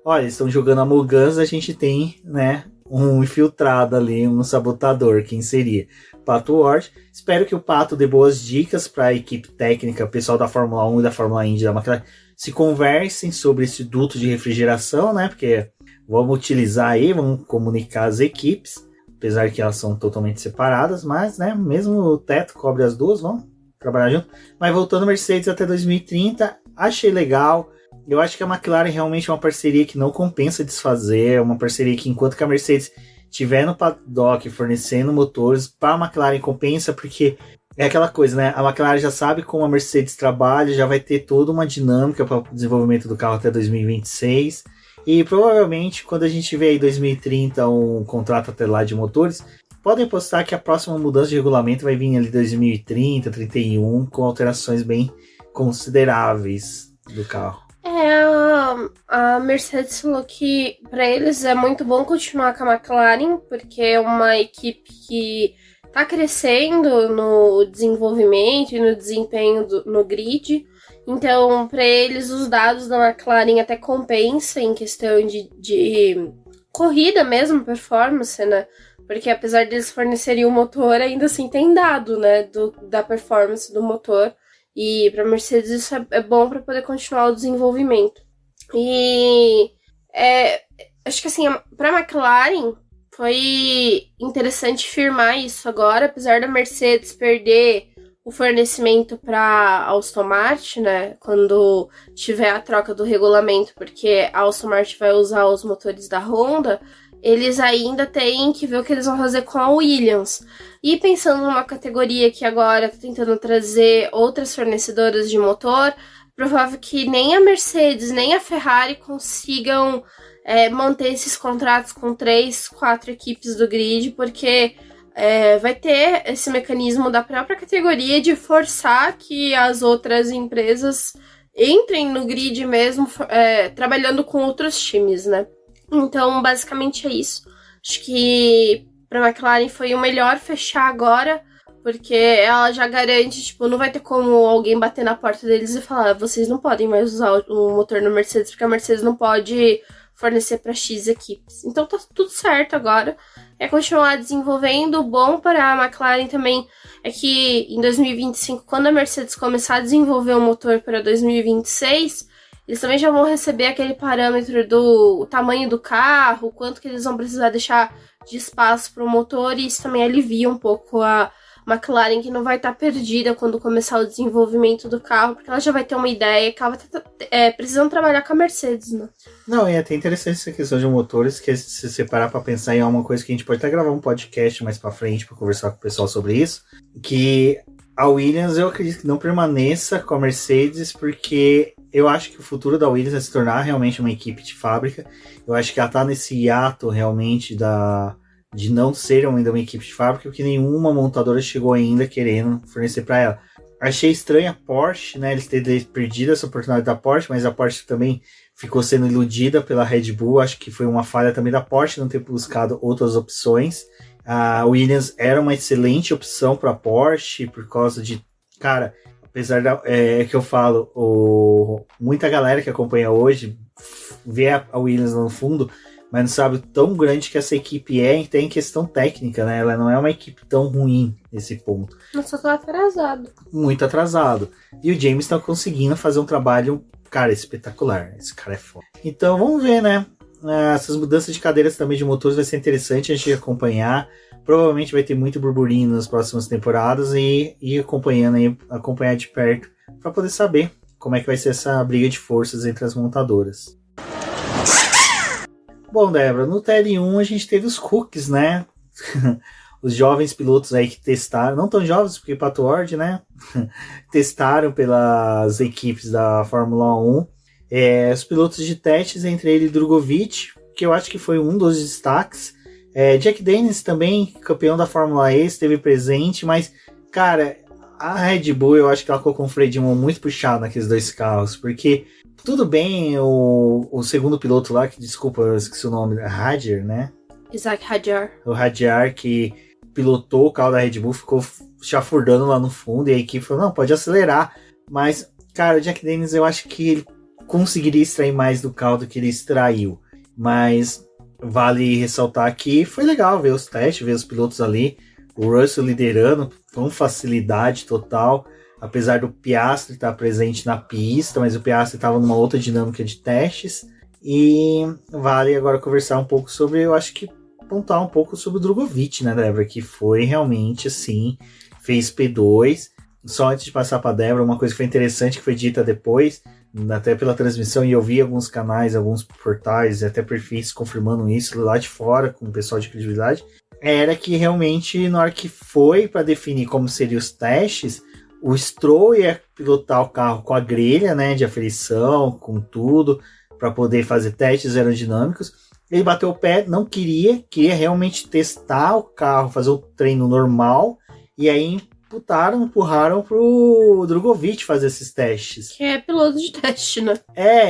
olha, eles estão jogando a Muggans, a gente tem, né, um infiltrado ali, um sabotador. Quem seria? Pato Ward. Espero que o Pato dê boas dicas para a equipe técnica, pessoal da Fórmula 1 e da Fórmula Indy da McLaren, se conversem sobre esse duto de refrigeração, né? Porque vamos utilizar aí, vamos comunicar as equipes, apesar que elas são totalmente separadas, mas, né, mesmo o teto cobre as duas, vamos trabalhar junto. Mas voltando, Mercedes até 2030, achei legal. Eu acho que a McLaren realmente é uma parceria que não compensa desfazer, é uma parceria que enquanto que a Mercedes estiver no paddock fornecendo motores, para a McLaren compensa, porque é aquela coisa, né? A McLaren já sabe como a Mercedes trabalha, já vai ter toda uma dinâmica para o desenvolvimento do carro até 2026. E provavelmente, quando a gente tiver aí 2030 um contrato até lá de motores, podem postar que a próxima mudança de regulamento vai vir ali 2030, 2031, com alterações bem consideráveis do carro. A Mercedes falou que para eles é muito bom continuar com a McLaren, porque é uma equipe que está crescendo no desenvolvimento e no desempenho no grid. Então, para eles, os dados da McLaren até compensam em questão de corrida mesmo, performance, né? Porque apesar deles fornecerem o motor, ainda assim tem dado, né, da performance do motor. E para a Mercedes isso é bom para poder continuar o desenvolvimento. E acho que assim, para a McLaren foi interessante firmar isso agora, apesar da Mercedes perder o fornecimento para Aston Martin, né, quando tiver a troca do regulamento, porque a Aston Martin vai usar os motores da Honda, eles ainda têm que ver o que eles vão fazer com a Williams. E pensando numa categoria que agora está tentando trazer outras fornecedoras de motor, provável que nem a Mercedes, nem a Ferrari consigam manter esses contratos com 3, 4 equipes do grid, porque vai ter esse mecanismo da própria categoria de forçar que as outras empresas entrem no grid mesmo, trabalhando com outros times, né? Então, basicamente é isso. Acho que para a McLaren foi o melhor fechar agora, porque ela já garante, tipo, não vai ter como alguém bater na porta deles e falar: vocês não podem mais usar o motor no Mercedes, porque a Mercedes não pode fornecer para X equipes. Então tá tudo certo agora. É continuar desenvolvendo. Bom para a McLaren também é que em 2025, quando a Mercedes começar a desenvolver um motor para 2026, eles também já vão receber aquele parâmetro do tamanho do carro, quanto que eles vão precisar deixar de espaço para o motor, e isso também alivia um pouco a McLaren, que não vai estar perdida quando começar o desenvolvimento do carro, porque ela já vai ter uma ideia que ela vai estar precisando trabalhar com a Mercedes, né? Não, e é até interessante essa questão de motores, que se separar para pensar em uma coisa que a gente pode até gravar um podcast mais para frente para conversar com o pessoal sobre isso, que a Williams eu acredito que não permaneça com a Mercedes, porque eu acho que o futuro da Williams é se tornar realmente uma equipe de fábrica. Eu acho que ela tá nesse hiato realmente de não ser ainda uma equipe de fábrica, porque nenhuma montadora chegou ainda querendo fornecer para ela. Achei estranha a Porsche, né? Eles terem perdido essa oportunidade da Porsche, mas a Porsche também ficou sendo iludida pela Red Bull. Acho que foi uma falha também da Porsche não ter buscado outras opções. A Williams era uma excelente opção para a Porsche por causa de, cara, apesar que eu falo, muita galera que acompanha hoje vê a Williams no fundo, mas não sabe o tão grande que essa equipe e tem questão técnica, né? Ela não é uma equipe tão ruim nesse ponto. Mas só tá atrasado. Muito atrasado. E o James tá conseguindo fazer um trabalho, cara, espetacular. Esse cara é foda. Então vamos ver, né? Essas mudanças de cadeiras também de motores vai ser interessante a gente acompanhar. Provavelmente vai ter muito burburinho nas próximas temporadas e acompanhar de perto para poder saber como é que vai ser essa briga de forças entre as montadoras. Bom, Débora, no TL1 a gente teve os rookies, né? Os jovens pilotos aí que testaram, não tão jovens, porque Pato Ward, né? Testaram pelas equipes da Fórmula 1. Os pilotos de testes, entre ele e Drugovich, que eu acho que foi um dos destaques. Jack Dennis também, campeão da Fórmula E, esteve presente, mas, cara, a Red Bull eu acho que ela colocou um freio de mão muito puxado naqueles dois carros, porque tudo bem o segundo piloto lá, que desculpa, eu esqueci o nome, Hadjar, né? Isaac Hadjar. O Hadjar que pilotou o carro da Red Bull, ficou chafurdando lá no fundo, e a equipe falou, não, pode acelerar, mas, cara, o Jack Dennis eu acho que ele conseguiria extrair mais do carro do que ele extraiu, mas vale ressaltar que foi legal ver os testes, ver os pilotos ali, o Russell liderando com facilidade total, apesar do Piastri estar presente na pista, mas o Piastri estava numa outra dinâmica de testes. E vale agora conversar um pouco sobre, eu acho que pontuar um pouco sobre o Drugovich, né, Débora, que foi realmente assim, fez P2. Só antes de passar para a Débora, uma coisa que foi interessante, que foi dita depois, até pela transmissão, e eu vi alguns canais, alguns portais, até perfis confirmando isso lá de fora, com o pessoal de credibilidade, era que realmente na hora que foi para definir como seriam os testes, o Stroll ia pilotar o carro com a grelha, né, de aferição, com tudo, para poder fazer testes aerodinâmicos. Ele bateu o pé, não queria realmente testar o carro, fazer o treino normal, e aí empurraram pro Drugovich fazer esses testes. Que é piloto de teste, né?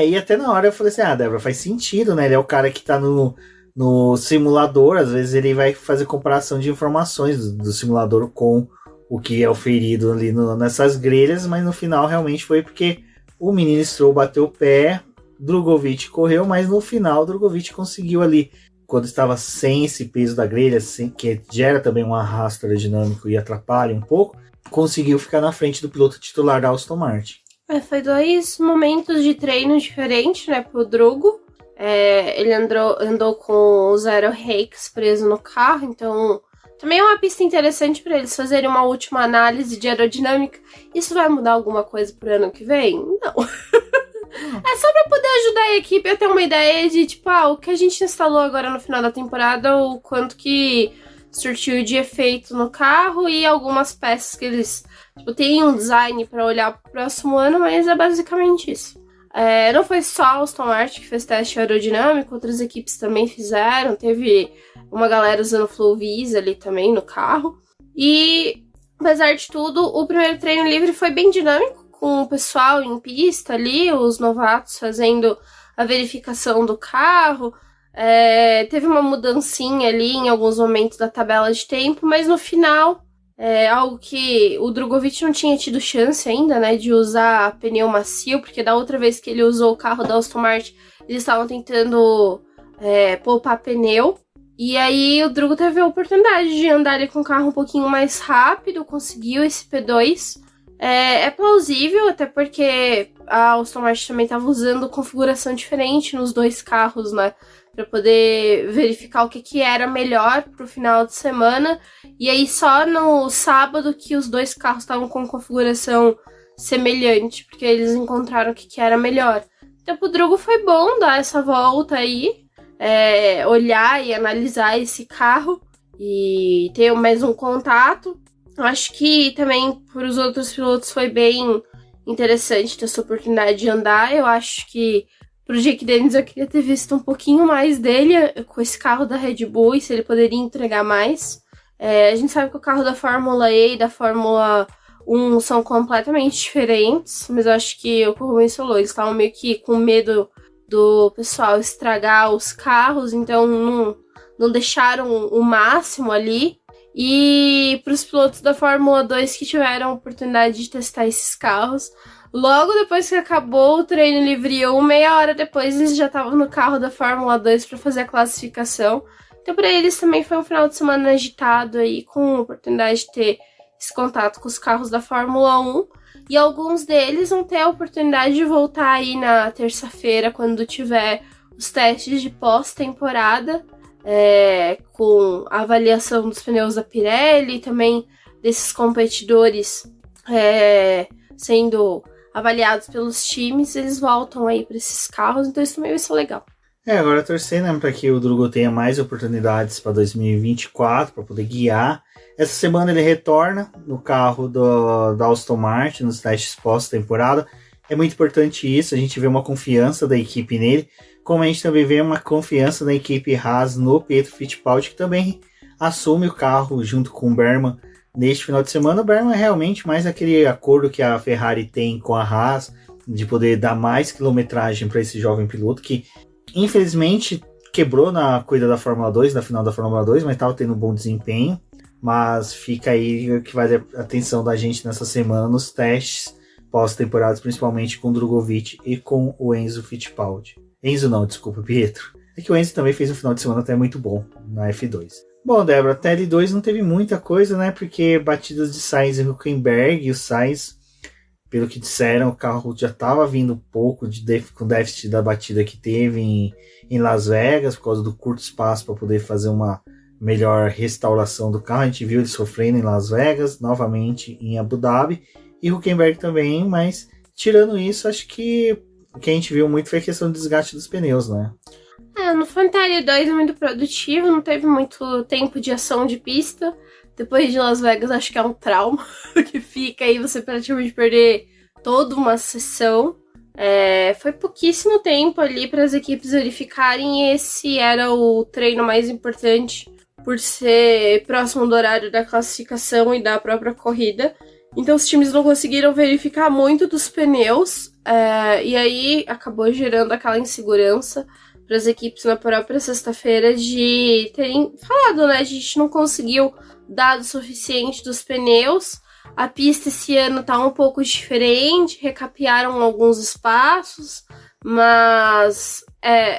E até na hora eu falei assim, Débora, faz sentido, né? Ele é o cara que tá no simulador, às vezes ele vai fazer comparação de informações do simulador com o que é oferido ali nessas grelhas, mas no final realmente foi porque o menino Stroll bateu o pé, Drugovich correu, mas no final Drugovich conseguiu ali quando estava sem esse peso da grelha, que gera também um arrasto aerodinâmico e atrapalha um pouco, conseguiu ficar na frente do piloto titular da Aston Martin. Foi 2 momentos de treino diferentes, né, pro Drugo. Ele andou com o Zero Rakes preso no carro, então também é uma pista interessante para eles fazerem uma última análise de aerodinâmica. Isso vai mudar alguma coisa pro ano que vem? Não. É só pra poder ajudar a equipe a ter uma ideia de, tipo, o que a gente instalou agora no final da temporada, o quanto que surtiu de efeito no carro e algumas peças que eles, tipo, têm um design pra olhar pro próximo ano, mas é basicamente isso. Não foi só a Aston Martin que fez teste aerodinâmico, outras equipes também fizeram, teve uma galera usando Flow Vis ali também no carro. E, apesar de tudo, o primeiro treino livre foi bem dinâmico, com o pessoal em pista ali, os novatos fazendo a verificação do carro. Teve uma mudancinha ali em alguns momentos da tabela de tempo, mas no final, algo que o Drugovich não tinha tido chance ainda, né, de usar pneu macio, porque da outra vez que ele usou o carro da Aston Martin, eles estavam tentando poupar pneu. E aí o Drugo teve a oportunidade de andar ali com o carro um pouquinho mais rápido, conseguiu esse P2. É plausível, até porque a Aston Martin também estava usando configuração diferente nos 2 carros, né? Para poder verificar o que era melhor pro final de semana. E aí só no sábado que os 2 carros estavam com configuração semelhante, porque eles encontraram o que era melhor. Então pro Drugo foi bom dar essa volta aí, olhar e analisar esse carro e ter mais um contato. Acho que também para os outros pilotos foi bem interessante ter essa oportunidade de andar. Eu acho que pro Jake Dennis eu queria ter visto um pouquinho mais dele com esse carro da Red Bull e se ele poderia entregar mais. A gente sabe que o carro da Fórmula E e da Fórmula 1 são completamente diferentes, mas eu acho que o Rubens falou, eles estavam meio que com medo do pessoal estragar os carros, então não deixaram o máximo ali. E para os pilotos da Fórmula 2 que tiveram a oportunidade de testar esses carros, logo depois que acabou o treino livre 1, meia hora depois eles já estavam no carro da Fórmula 2 para fazer a classificação. Então para eles também foi um final de semana agitado aí, com a oportunidade de ter esse contato com os carros da Fórmula 1. E alguns deles vão ter a oportunidade de voltar aí na terça-feira, quando tiver os testes de pós-temporada, com a avaliação dos pneus da Pirelli, também desses competidores sendo avaliados pelos times, eles voltam aí para esses carros, então isso também vai ser legal. Agora torcer, né, para que o Drugo tenha mais oportunidades para 2024, para poder guiar. Essa semana ele retorna no carro da Aston Martin, nos testes pós-temporada. É muito importante isso, a gente vê uma confiança da equipe nele, como a gente também vê uma confiança da equipe Haas no Pietro Fittipaldi, que também assume o carro junto com o Berman neste final de semana. O Berman é realmente mais aquele acordo que a Ferrari tem com a Haas, de poder dar mais quilometragem para esse jovem piloto, que infelizmente quebrou na corrida da Fórmula 2, na final da Fórmula 2, mas estava tendo um bom desempenho. Mas fica aí que vale a atenção da gente nessa semana nos testes pós-temporadas, principalmente com o Drugovich e com o Enzo Fittipaldi. Enzo não, desculpa, Pietro. É que o Enzo também fez um final de semana até muito bom na F2. Bom, Débora, até L2 não teve muita coisa, né? Porque batidas de Sainz e Hülkenberg, e o Sainz, pelo que disseram, o carro já estava vindo um pouco com déficit da batida que teve em Las Vegas, por causa do curto espaço para poder fazer uma melhor restauração do carro. A gente viu ele sofrendo em Las Vegas, novamente em Abu Dhabi, e Hülkenberg também, mas tirando isso, acho que o que a gente viu muito foi a questão do desgaste dos pneus, né? No Fantasy 2 é muito produtivo, não teve muito tempo de ação de pista. Depois de Las Vegas, acho que é um trauma que fica aí, você praticamente perder toda uma sessão. Foi pouquíssimo tempo ali para as equipes verificarem, e esse era o treino mais importante por ser próximo do horário da classificação e da própria corrida. Então os times não conseguiram verificar muito dos pneus, e aí acabou gerando aquela insegurança para as equipes na própria sexta-feira de terem falado, né? A gente não conseguiu dados suficientes dos pneus. A pista esse ano tá um pouco diferente, recapearam alguns espaços, mas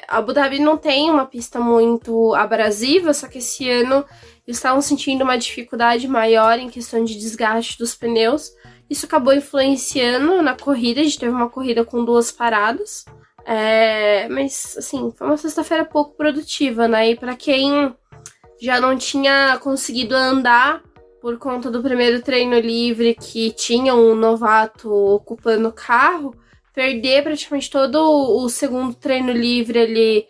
Abu Dhabi não tem uma pista muito abrasiva, só que esse ano eles estavam sentindo uma dificuldade maior em questão de desgaste dos pneus. Isso acabou influenciando na corrida, a gente teve uma corrida com 2 paradas. Mas, assim, foi uma sexta-feira pouco produtiva, né? E pra quem já não tinha conseguido andar por conta do primeiro treino livre, que tinha um novato ocupando o carro, perder praticamente todo o segundo treino livre ali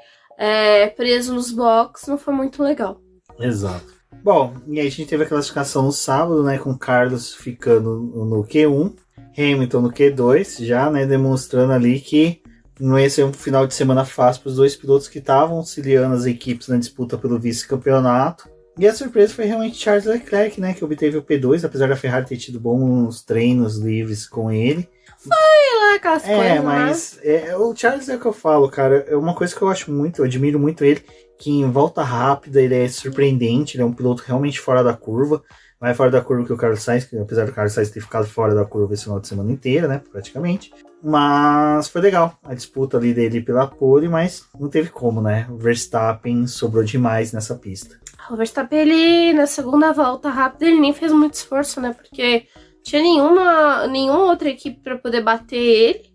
preso nos boxes não foi muito legal. Exato. Bom, e aí a gente teve a classificação no sábado, né, com Carlos ficando no Q1, Hamilton no Q2, já, né, demonstrando ali que não ia ser um final de semana fácil para os 2 pilotos que estavam auxiliando as equipes na disputa pelo vice-campeonato. E a surpresa foi realmente Charles Leclerc, né, que obteve o P2, apesar da Ferrari ter tido bons treinos livres com ele. Foi lá aquelas coisas, mas o Charles é o que eu falo, cara, é uma coisa que eu acho muito, eu admiro muito ele, que em volta rápida ele é surpreendente, ele é um piloto realmente fora da curva, mais fora da curva que o Carlos Sainz, que apesar do Carlos Sainz ter ficado fora da curva esse final de semana inteira, né, praticamente. Mas foi legal a disputa ali dele pela pole, mas não teve como, né, o Verstappen sobrou demais nessa pista. O Verstappen, ele, na segunda volta rápida, ele nem fez muito esforço, né, porque tinha nenhuma outra equipe para poder bater ele.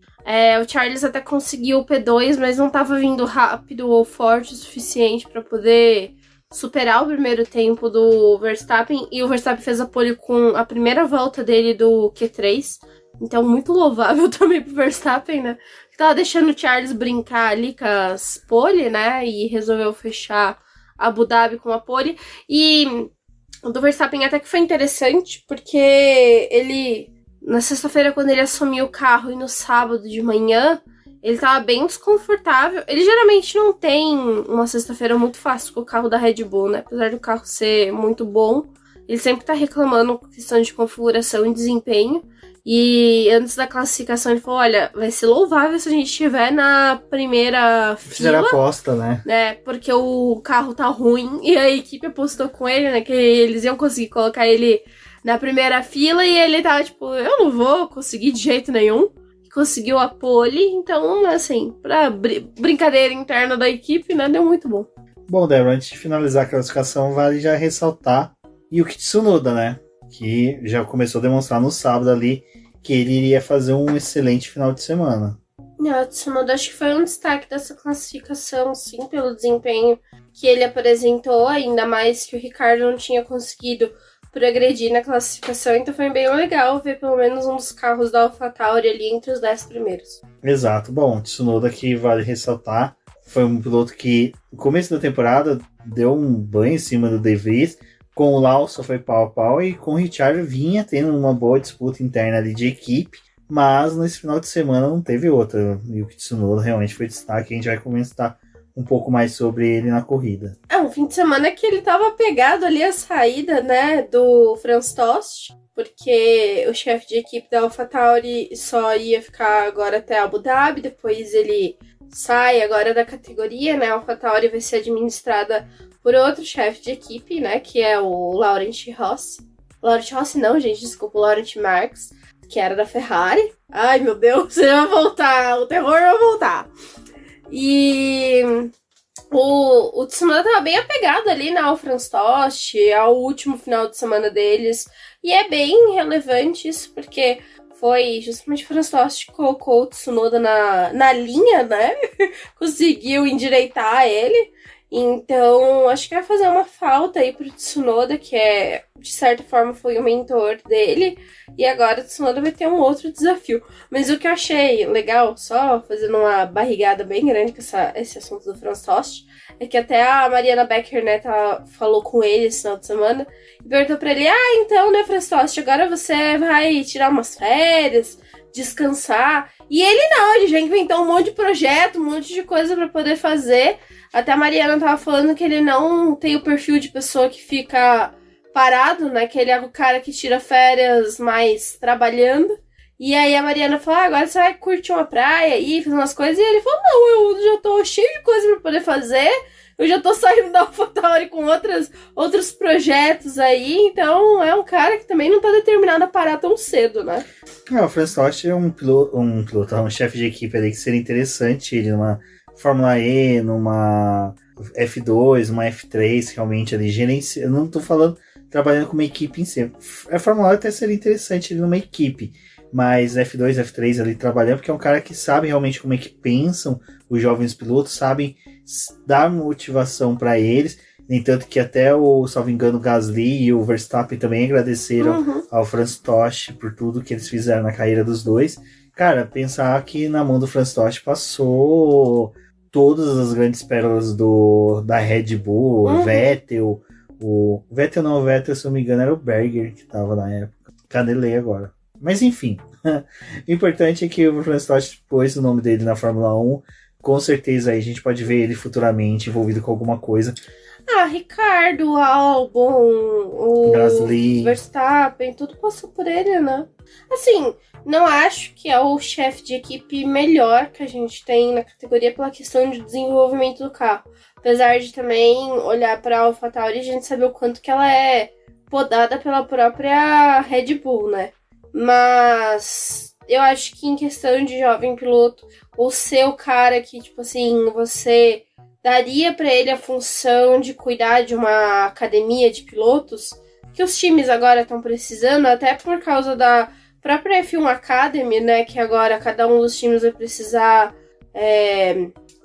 O Charles até conseguiu o P2, mas não estava vindo rápido ou forte o suficiente para poder superar o primeiro tempo do Verstappen. E o Verstappen fez a pole com a primeira volta dele do Q3. Então, muito louvável também pro Verstappen, né? Que tava deixando o Charles brincar ali com as pole, né? E resolveu fechar Abu Dhabi com a pole. E o do Verstappen até que foi interessante, porque ele, na sexta-feira, quando ele assumiu o carro e no sábado de manhã, ele tava bem desconfortável. Ele geralmente não tem uma sexta-feira muito fácil com o carro da Red Bull, né? Apesar do carro ser muito bom, ele sempre tá reclamando com questão de configuração e desempenho. E antes da classificação ele falou, olha, vai ser louvável se a gente estiver na primeira fila. Fizeram aposta, né? Porque o carro tá ruim e a equipe apostou com ele, né? Que eles iam conseguir colocar ele na primeira fila e ele tava tipo, eu não vou conseguir de jeito nenhum. Conseguiu a pole, então, assim, pra brincadeira interna da equipe, né, deu muito bom. Bom, Débora, antes de finalizar a classificação, vale já ressaltar Yuki Tsunoda, né? Que já começou a demonstrar no sábado ali que ele iria fazer um excelente final de semana. O Tsunoda acho que foi um destaque dessa classificação, sim, pelo desempenho que ele apresentou, ainda mais que o Ricardo não tinha conseguido progredir na classificação, então foi bem legal ver pelo menos um dos carros da AlphaTauri ali entre os 10 primeiros. Exato, bom, Tsunoda que vale ressaltar, foi um piloto que no começo da temporada deu um banho em cima do De Vries, com o Lawson foi pau a pau e com o Ricciardo vinha tendo uma boa disputa interna ali de equipe, mas nesse final de semana não teve outra, e o Tsunoda realmente foi destaque, a gente vai comentar um pouco mais sobre ele na corrida. Um fim de semana que ele tava pegado ali a saída, né, do Franz Tost, porque o chefe de equipe da AlphaTauri só ia ficar agora até Abu Dhabi, depois ele sai agora da categoria, né, a AlphaTauri vai ser administrada por outro chefe de equipe, né, que é o Laurent Rossi. Laurent Rossi não, gente, desculpa, o Laurent Marx, que era da Ferrari. Ai, meu Deus, você vai voltar, o terror vai voltar. E o Tsunoda tava bem apegado ali, né, ao Franz Tost, ao último final de semana deles. E é bem relevante isso, porque foi justamente o Franz Tost que colocou o Tsunoda na linha, né? Conseguiu endireitar ele. Então, acho que vai fazer uma falta aí pro Tsunoda, que de certa forma, foi o mentor dele. E agora o Tsunoda vai ter um outro desafio. Mas o que eu achei legal, só fazendo uma barrigada bem grande com esse assunto do Franz Tost, é que até a Mariana Becker, né, falou com ele esse final de semana e perguntou pra ele, então, né, Franz Tost, agora você vai tirar umas férias, descansar. E ele já inventou um monte de projeto, um monte de coisa pra poder fazer. Até a Mariana tava falando que ele não tem o perfil de pessoa que fica parado, né? Que ele é o cara que tira férias mais trabalhando. E aí a Mariana falou, agora você vai curtir uma praia aí, fazer umas coisas. E ele falou, não, eu já tô cheio de coisa pra poder fazer. Eu já tô saindo da AlphaTauri com outros projetos aí. Então é um cara que também não tá determinado a parar tão cedo, né? O Franz Tost é um chefe de equipe ali que seria interessante ele numa Fórmula E, numa F2, uma F3, realmente ali, eu não tô falando trabalhando com uma equipe em si. A Fórmula E até seria interessante ali numa equipe, mas F2, F3 ali trabalhando, porque é um cara que sabe realmente como é que pensam os jovens pilotos, sabem dar motivação para eles. Nem tanto que até o, salvo engano, o Gasly e o Verstappen também agradeceram ao Franz Tost por tudo que eles fizeram na carreira dos dois. Cara, pensar que na mão do Franz Tost passou todas as grandes pérolas da Red Bull, Vettel, o Vettel, se eu não me engano, era o Berger que tava na época. Canelei agora. Mas enfim, o importante é que o Franz Tost pôs o nome dele na Fórmula 1. Com certeza aí a gente pode ver ele futuramente envolvido com alguma coisa. Ricardo, Albon, o Gasly, Verstappen, tudo passou por ele, né? Assim, não acho que é o chefe de equipe melhor que a gente tem na categoria pela questão de desenvolvimento do carro. Apesar de também olhar para a AlphaTauri, a gente saber o quanto que ela é podada pela própria Red Bull, né? Mas eu acho que em questão de jovem piloto, ou ser o cara que, tipo assim, você daria para ele a função de cuidar de uma academia de pilotos, que os times agora estão precisando, até por causa da própria F1 Academy, né, que agora cada um dos times vai precisar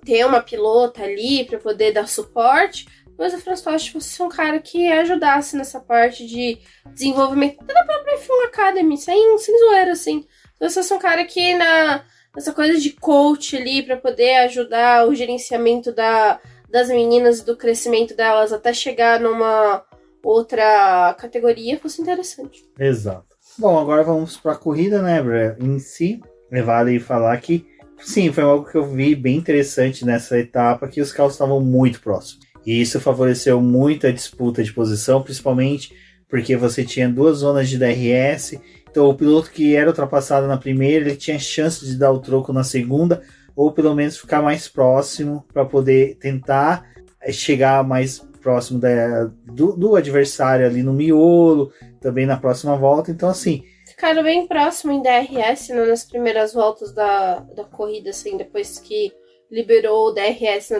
ter uma pilota ali para poder dar suporte. Mas o Franz Tost fosse um cara que ajudasse nessa parte de desenvolvimento da própria F1 Academy, sem zoeira, assim. Então, você fosse um cara que nessa coisa de coach ali, para poder ajudar o gerenciamento das meninas e do crescimento delas até chegar numa outra categoria, fosse interessante. Exato. Bom, agora vamos para a corrida, né, em si. Vale falar que, sim, foi algo que eu vi bem interessante nessa etapa, que os carros estavam muito próximos. E isso favoreceu muito a disputa de posição, principalmente porque você tinha 2 zonas de DRS. Então o piloto que era ultrapassado na primeira, ele tinha chance de dar o troco na segunda, ou pelo menos ficar mais próximo para poder tentar chegar mais próximo do adversário ali no miolo, também na próxima volta. Então assim, ficaram bem próximo em DRS, né, nas primeiras voltas da corrida, assim, depois que liberou o DRS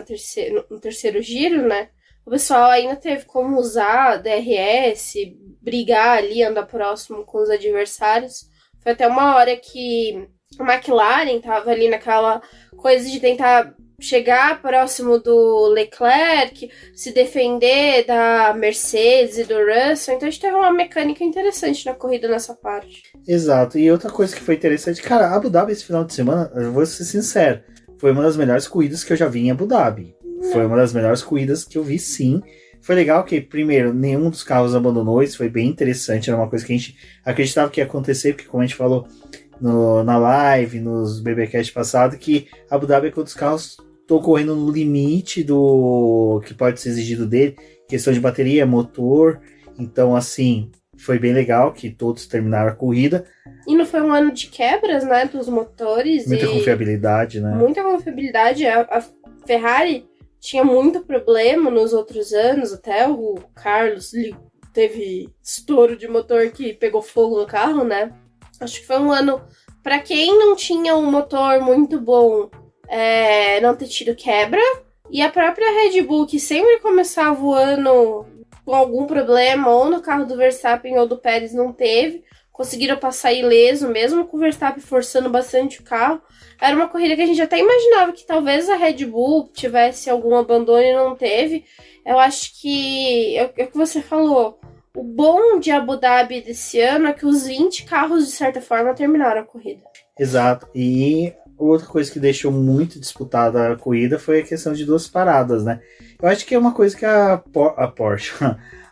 no terceiro giro, né? O pessoal ainda teve como usar DRS, brigar ali, andar próximo com os adversários. Foi até uma hora que a McLaren tava ali naquela coisa de tentar chegar próximo do Leclerc, se defender da Mercedes e do Russell. Então a gente teve uma mecânica interessante na corrida nessa parte. Exato. E outra coisa que foi interessante, cara, Abu Dhabi esse final de semana, eu vou ser sincero, foi uma das melhores corridas que eu já vi em Abu Dhabi. Foi uma das melhores corridas que eu vi, sim. Foi legal que, primeiro, nenhum dos carros abandonou. Isso foi bem interessante. Era uma coisa que a gente acreditava que ia acontecer, porque, como a gente falou na live, nos BBcast passado, que Abu Dhabi é quando os carros estão correndo no limite do que pode ser exigido dele. Questão de bateria, motor. Então, assim, foi bem legal que todos terminaram a corrida. E não foi um ano de quebras, né, dos motores. Muita confiabilidade, né? Muita confiabilidade. A Ferrari tinha muito problema nos outros anos, até o Carlos teve estouro de motor que pegou fogo no carro, né? Acho que foi um ano, para quem não tinha um motor muito bom, não ter tido quebra. E a própria Red Bull, que sempre começava o ano com algum problema, ou no carro do Verstappen ou do Pérez, não teve. Conseguiram passar ileso, mesmo com o Verstappen forçando bastante o carro. Era uma corrida que a gente até imaginava que talvez a Red Bull tivesse algum abandono e não teve. Eu acho que é o que você falou. O bom de Abu Dhabi desse ano é que os 20 carros, de certa forma, terminaram a corrida. Exato. E outra coisa que deixou muito disputada a corrida foi a questão de 2 paradas, né? Eu acho que é uma coisa que a Porsche,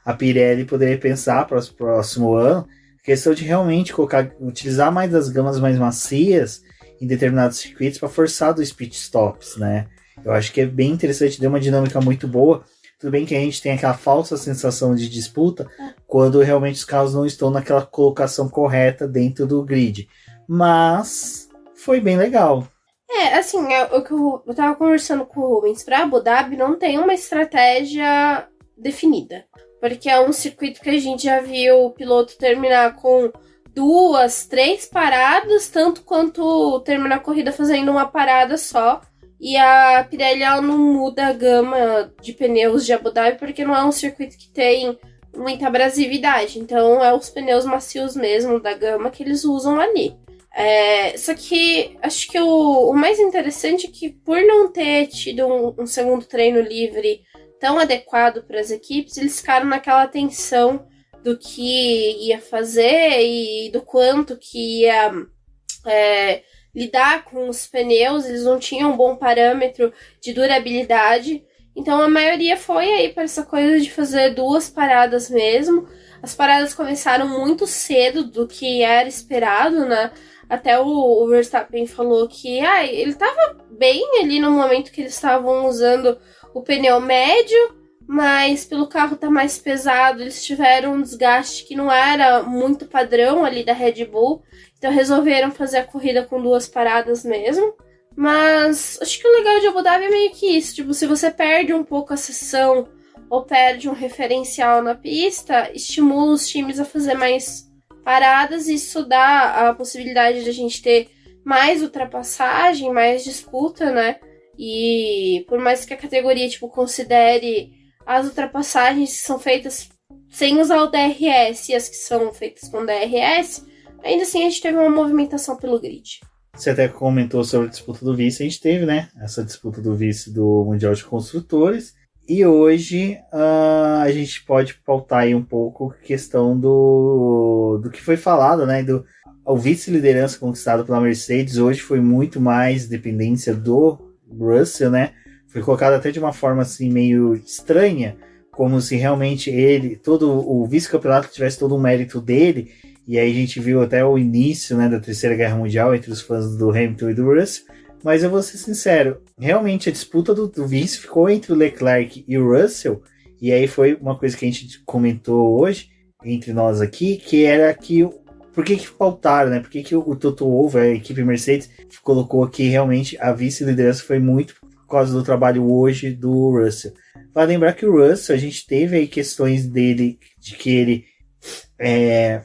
a Pirelli poderia pensar para o próximo ano. Questão de realmente utilizar mais das gamas mais macias em determinados circuitos para forçar dos pit stops, né? Eu acho que é bem interessante, deu uma dinâmica muito boa. Tudo bem que a gente tem aquela falsa sensação de disputa quando realmente os carros não estão naquela colocação correta dentro do grid. Mas foi bem legal. Assim, o que eu tava conversando com o Rubens, para Abu Dhabi não tem uma estratégia definida. Porque é um circuito que a gente já viu o piloto terminar com 2, 3 paradas, tanto quanto terminar a corrida fazendo uma parada só. E a Pirelli, ela não muda a gama de pneus de Abu Dhabi porque não é um circuito que tem muita abrasividade. Então, é os pneus macios mesmo da gama que eles usam ali. Só que acho que o mais interessante é que, por não ter tido um segundo treino livre tão adequado para as equipes, eles ficaram naquela tensão do que ia fazer e do quanto que ia lidar com os pneus. Eles não tinham um bom parâmetro de durabilidade. Então a maioria foi aí para essa coisa de fazer 2 paradas mesmo. As paradas começaram muito cedo do que era esperado, né? Até o Verstappen falou que ele estava bem ali no momento que eles estavam usando o pneu médio, mas pelo carro estar mais pesado, eles tiveram um desgaste que não era muito padrão ali da Red Bull. Então resolveram fazer a corrida com 2 paradas mesmo. Mas acho que o legal de Abu Dhabi é meio que isso. Tipo, se você perde um pouco a sessão ou perde um referencial na pista, estimula os times a fazer mais paradas. E isso dá a possibilidade de a gente ter mais ultrapassagem, mais disputa, né? E por mais que a categoria considere as ultrapassagens que são feitas sem usar o DRS e as que são feitas com DRS, ainda assim a gente teve uma movimentação pelo grid. Você até comentou sobre a disputa do vice, a gente teve, né? Essa disputa do vice do Mundial de Construtores. E hoje a gente pode pautar aí um pouco a questão do que foi falado, né? O vice-liderança conquistado pela Mercedes hoje foi muito mais dependência do Russell, né? Foi colocado até de uma forma assim meio estranha, como se realmente todo o vice-campeonato tivesse todo o mérito dele. E aí a gente viu até o início, né, da Terceira Guerra Mundial entre os fãs do Hamilton e do Russell. Mas eu vou ser sincero, realmente a disputa do vice ficou entre o Leclerc e o Russell. E aí foi uma coisa que a gente comentou hoje, entre nós aqui, que era que por que pautaram, né? Por que o Toto Wolff, a equipe Mercedes, colocou aqui realmente a vice-liderança foi muito por causa do trabalho hoje do Russell. Vale lembrar que o Russell, a gente teve aí questões dele, de que ele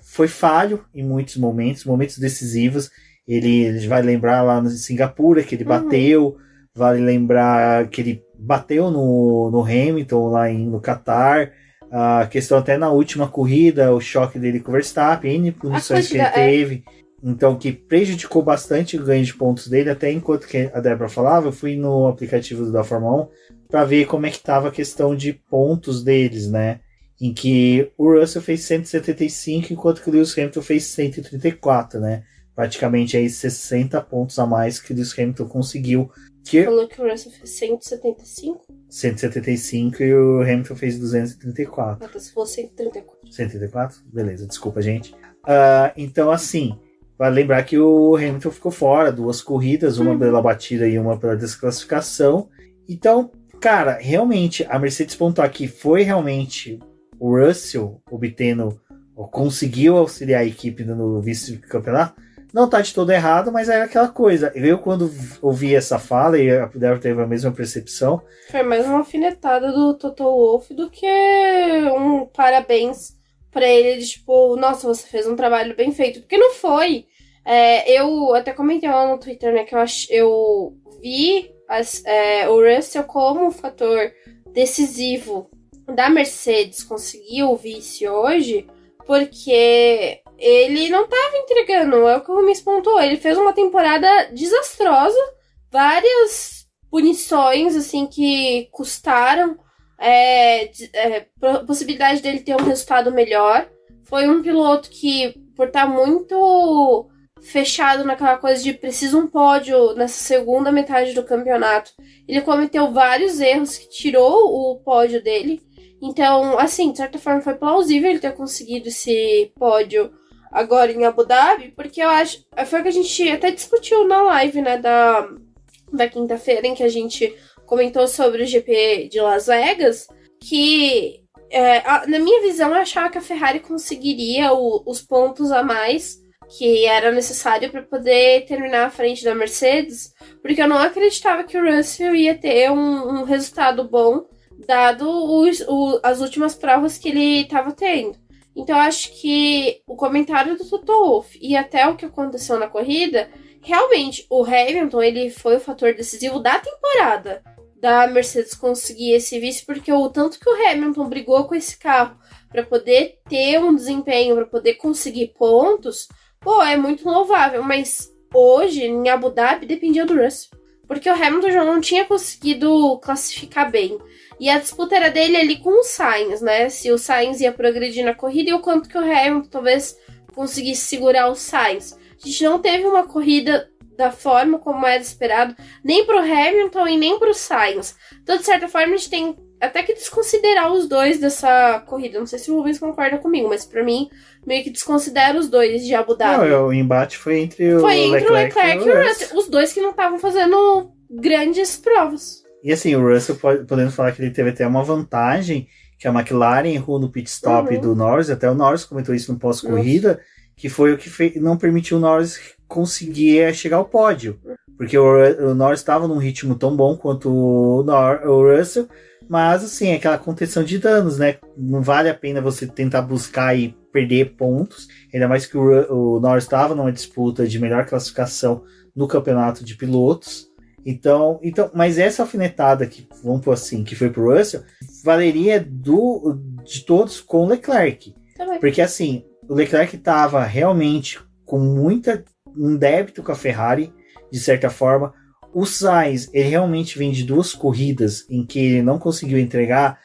foi falho em muitos momentos decisivos. Ele vai lembrar lá em Singapura que ele bateu, vale lembrar que ele bateu no Hamilton lá no Qatar. A questão até na última corrida, o choque dele com o Verstappen, N punições que ele teve. Então, que prejudicou bastante o ganho de pontos dele. Até enquanto que a Débora falava, eu fui no aplicativo da Fórmula 1 para ver como é que estava a questão de pontos deles, né? Em que o Russell fez 175, enquanto que o Lewis Hamilton fez 134, né? Praticamente aí 60 pontos a mais que o Lewis Hamilton conseguiu. Você falou que o Russell fez 175? 175 e o Hamilton fez 234. Você falou 134. 134? Beleza, desculpa, gente. Então, assim, vale lembrar que o Hamilton ficou fora 2 corridas, uma pela batida e uma pela desclassificação. Então, cara, realmente, a Mercedes pontuou aqui, foi realmente o Russell conseguiu auxiliar a equipe no vice-campeonato. Não tá de todo errado, mas era aquela coisa. Eu, quando ouvi essa fala, e a Débora teve a mesma percepção. Foi mais uma alfinetada do Toto Wolff do que um parabéns pra ele, de nossa, você fez um trabalho bem feito. Porque não foi. Eu até comentei lá no Twitter, né, que eu vi o Russell como um fator decisivo da Mercedes conseguir o vice hoje, porque ele não estava entregando, é o que o Rubens pontuou. Ele fez uma temporada desastrosa, várias punições assim que custaram possibilidade dele ter um resultado melhor. Foi um piloto que, por estar muito fechado naquela coisa de preciso um pódio nessa segunda metade do campeonato, ele cometeu vários erros que tirou o pódio dele. Então, assim, de certa forma foi plausível ele ter conseguido esse pódio agora em Abu Dhabi, porque eu acho, foi o que a gente até discutiu na live, né, da quinta-feira, em que a gente comentou sobre o GP de Las Vegas, que na minha visão eu achava que a Ferrari conseguiria os pontos a mais que era necessário para poder terminar à frente da Mercedes, porque eu não acreditava que o Russell ia ter um resultado bom, dado as últimas provas que ele estava tendo. Então eu acho que o comentário do Toto Wolff e até o que aconteceu na corrida realmente o Hamilton, ele foi o fator decisivo da temporada da Mercedes conseguir esse vice, porque o tanto que o Hamilton brigou com esse carro para poder ter um desempenho, para poder conseguir pontos, pô, é muito louvável. Mas hoje, em Abu Dhabi, dependia do Russell, porque o Hamilton já não tinha conseguido classificar bem. E a disputa era dele ali com o Sainz, né? Se o Sainz ia progredir na corrida e o quanto que o Hamilton talvez conseguisse segurar o Sainz. A gente não teve uma corrida da forma como era esperado, nem pro Hamilton e nem pro Sainz. Então, de certa forma, a gente tem até que desconsiderar os dois dessa corrida. Não sei se o Rubens concorda comigo, mas pra mim, meio que desconsidera os dois de Abu Dhabi. Não, o embate foi entre o Leclerc e o Russell. Os dois que não estavam fazendo grandes provas. E assim, o Russell, podemos falar que ele teve até uma vantagem, que a McLaren errou no pit stop do Norris, até o Norris comentou isso no pós-corrida, que foi o que não permitiu o Norris conseguir chegar ao pódio. Porque o Norris estava num ritmo tão bom quanto o Russell, mas assim, aquela contenção de danos, né? Não vale a pena você tentar buscar e perder pontos, ainda mais que o Norris estava numa disputa de melhor classificação no campeonato de pilotos. Então, mas essa alfinetada que, vamos pôr assim, que foi pro Russell, valeria de todos com o Leclerc. Também. Porque assim, o Leclerc estava realmente com um débito com a Ferrari, de certa forma. O Sainz, ele realmente vem de 2 corridas em que ele não conseguiu entregar.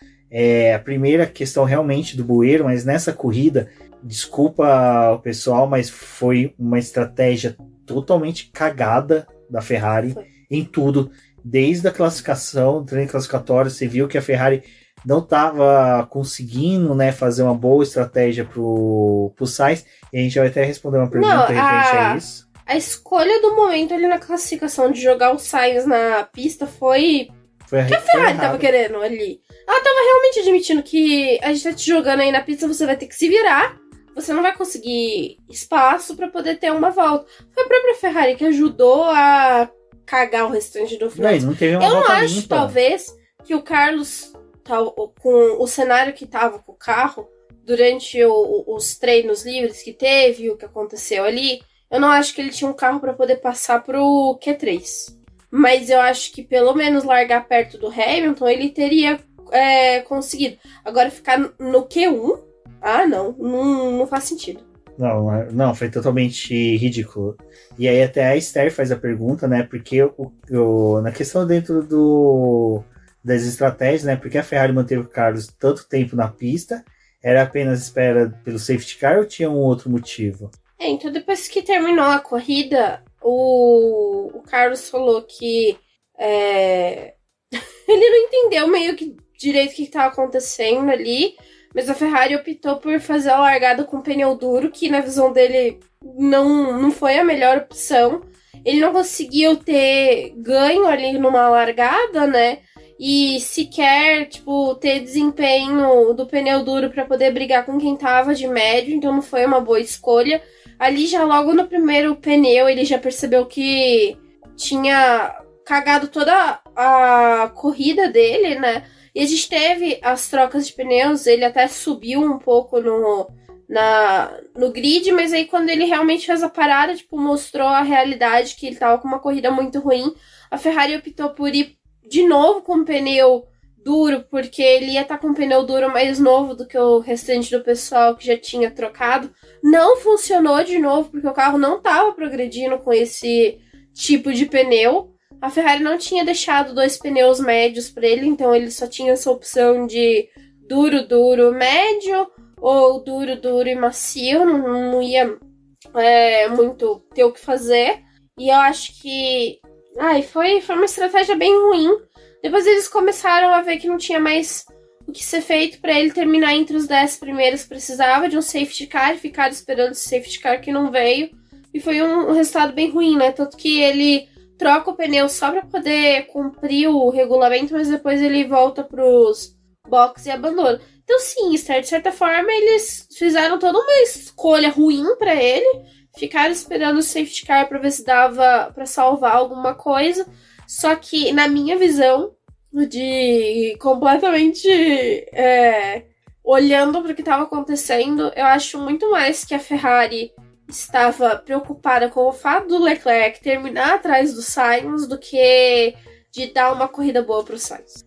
A primeira questão realmente do bueiro, mas nessa corrida, desculpa o pessoal, mas foi uma estratégia totalmente cagada da Ferrari. Foi. Em tudo, desde a classificação, treino classificatório, você viu que a Ferrari não estava conseguindo, né, fazer uma boa estratégia pro Sainz, e a gente vai até responder uma pergunta referente a isso. A escolha do momento ali na classificação de jogar o Sainz na pista foi que a Ferrari estava querendo ali. Ela estava realmente admitindo que a gente tá te jogando aí na pista, você vai ter que se virar, você não vai conseguir espaço para poder ter uma volta. Foi a própria Ferrari que ajudou a cagar o restante do final. Não teve uma Eu não volta acho, limpa. Talvez, que o Carlos, com o cenário que tava com o carro, durante os treinos livres que teve, o que aconteceu ali, eu não acho que ele tinha um carro para poder passar pro Q3. Mas eu acho que pelo menos largar perto do Hamilton, ele teria conseguido. Agora ficar no Q1, não faz sentido. Não, foi totalmente ridículo. E aí até a Esther faz a pergunta, né? Porque na questão dentro das estratégias, né? Porque a Ferrari manteve o Carlos tanto tempo na pista, era apenas espera pelo safety car ou tinha um outro motivo? Então depois que terminou a corrida, o Carlos falou que ele não entendeu meio que direito o que estava acontecendo ali, mas a Ferrari optou por fazer a largada com pneu duro, que na visão dele não foi a melhor opção. Ele não conseguiu ter ganho ali numa largada, né? E sequer, ter desempenho do pneu duro para poder brigar com quem tava de médio, então não foi uma boa escolha. Ali já logo no primeiro pneu ele já percebeu que tinha cagado toda a corrida dele, né? E a gente teve as trocas de pneus, ele até subiu um pouco no grid, mas aí quando ele realmente fez a parada, mostrou a realidade que ele tava com uma corrida muito ruim. A Ferrari optou por ir de novo com pneu duro, porque ele ia estar com um pneu duro mais novo do que o restante do pessoal que já tinha trocado. Não funcionou de novo, porque o carro não estava progredindo com esse tipo de pneu. A Ferrari não tinha deixado 2 pneus médios para ele, então ele só tinha essa opção de duro, duro, médio, ou duro, duro e macio. Não ia muito ter o que fazer. E eu acho que foi uma estratégia bem ruim. Depois eles começaram a ver que não tinha mais o que ser feito para ele terminar entre os 10 primeiros. Precisava de um safety car, ficar esperando esse safety car que não veio. E foi um resultado bem ruim, né? Tanto que ele troca o pneu só para poder cumprir o regulamento, mas depois ele volta pros boxes e abandona. Então sim, de certa forma, eles fizeram toda uma escolha ruim para ele. Ficaram esperando o safety car para ver se dava para salvar alguma coisa. Só que, na minha visão, de completamente olhando para o que estava acontecendo, eu acho muito mais que a Ferrari estava preocupada com o fato do Leclerc terminar atrás do Sainz do que de dar uma corrida boa pro Sainz.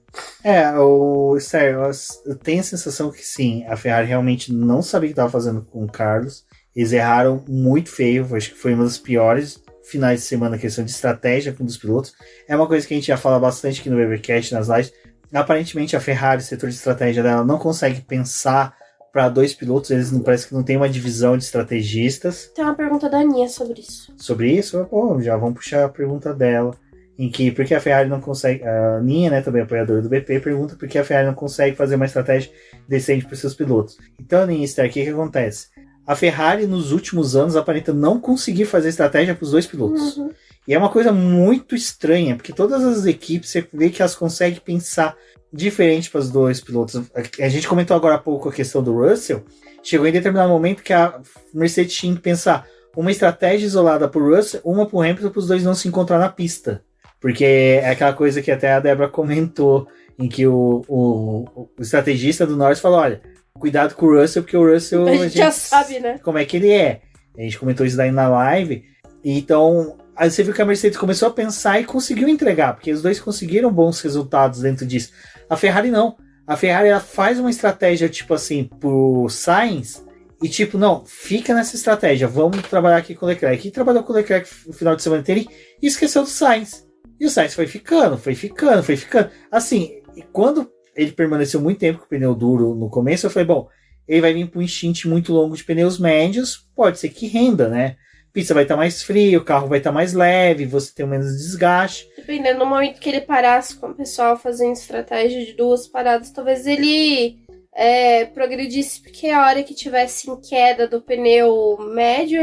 Sério, eu tenho a sensação que sim, a Ferrari realmente não sabia o que estava fazendo com o Carlos. Eles erraram muito feio, acho que foi uma das piores finais de semana, questão de estratégia com os pilotos. É uma coisa que a gente já fala bastante aqui no Webercast, nas lives. Aparentemente a Ferrari, o setor de estratégia dela, não consegue pensar para 2 pilotos, eles não parece que não tem uma divisão de estrategistas. Tem uma pergunta da Aninha sobre isso. Sobre isso? Bom, já vamos puxar a pergunta dela. Por que a Ferrari não consegue... A Aninha, né, também apoiadora do BP, pergunta por que a Ferrari não consegue fazer uma estratégia decente para os seus pilotos. Então, Aninha, o que acontece? A Ferrari, nos últimos anos, aparenta não conseguir fazer estratégia para os 2 pilotos. Uhum. E é uma coisa muito estranha, porque todas as equipes, você vê que elas conseguem pensar diferente para os 2 pilotos. A gente comentou agora há pouco a questão do Russell. Chegou em determinado momento que a Mercedes tinha que pensar uma estratégia isolada para o Russell, uma para o Hamilton, para os 2 não se encontrar na pista. Porque é aquela coisa que até a Débora comentou, em que o estrategista do Norris falou, olha, cuidado com o Russell, porque o Russell... A gente já sabe, né? Como é que ele é. A gente comentou isso daí na live. Então, aí você viu que a Mercedes começou a pensar e conseguiu entregar, porque os 2 conseguiram bons resultados dentro disso. A Ferrari não. A Ferrari ela faz uma estratégia, tipo assim, pro Sainz, e tipo, não, fica nessa estratégia, vamos trabalhar aqui com o Leclerc. E trabalhou com o Leclerc no final de semana inteiro e esqueceu do Sainz. E o Sainz foi ficando. Assim, e quando ele permaneceu muito tempo com o pneu duro no começo, eu falei, bom, ele vai vir para um stint muito longo de pneus médios, pode ser que renda, né? A pista vai estar mais fria, o carro vai estar mais leve, você tem menos desgaste. Dependendo do momento que ele parasse com o pessoal fazendo estratégia de 2 paradas, talvez ele progredisse, porque a hora que tivesse em queda do pneu médio,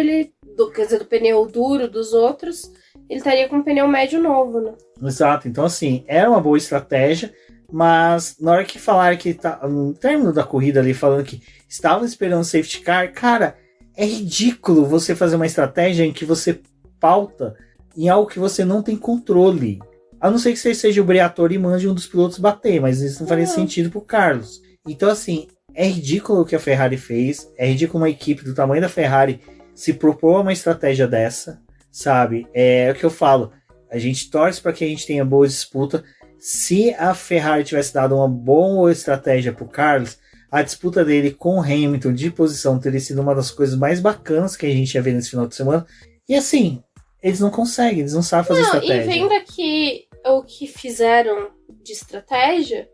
quer dizer, do pneu duro dos outros, ele estaria com um pneu médio novo, né? Exato, então assim, era uma boa estratégia, mas na hora que falaram que no término da corrida ali, falando que estavam esperando safety car, cara, é ridículo você fazer uma estratégia em que você pauta em algo que você não tem controle. A não ser que você seja o Briatore e mande um dos pilotos bater, mas isso não faria sentido pro Carlos. Então assim, é ridículo o que a Ferrari fez, é ridículo uma equipe do tamanho da Ferrari se propor uma estratégia dessa, sabe? É o que eu falo, a gente torce para que a gente tenha boa disputa. Se a Ferrari tivesse dado uma boa estratégia pro Carlos, a disputa dele com o Hamilton de posição teria sido uma das coisas mais bacanas que a gente ia ver nesse final de semana. E assim, eles não conseguem, eles não sabem fazer estratégia. E vendo aqui o que fizeram de estratégia,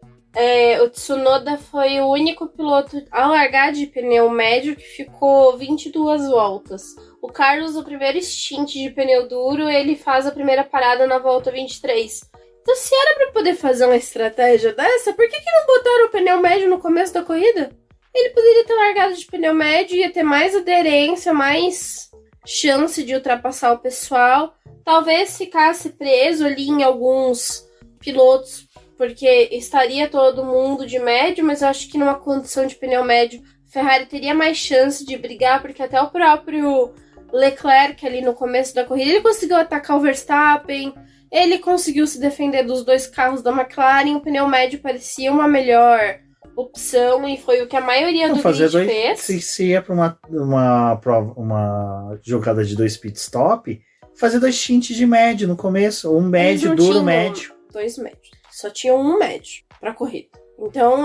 o Tsunoda foi o único piloto a largar de pneu médio que ficou 22 voltas. O Carlos, o primeiro stint de pneu duro, ele faz a primeira parada na volta 23. Então, se era pra poder fazer uma estratégia dessa, por que não botaram o pneu médio no começo da corrida? Ele poderia ter largado de pneu médio, ia ter mais aderência, mais chance de ultrapassar o pessoal. Talvez ficasse preso ali em alguns pilotos, porque estaria todo mundo de médio, mas eu acho que numa condição de pneu médio, a Ferrari teria mais chance de brigar, porque até o próprio Leclerc ali no começo da corrida, ele conseguiu atacar o Verstappen, ele conseguiu se defender dos 2 carros da McLaren, o pneu médio parecia uma melhor opção e foi o que a maioria do grid fez. Se ia para uma jogada de 2 pit stop, fazer 2 stints de médio no começo, ou um médio, duro, médio. 2 médios. Só tinham um médio para corrida. Então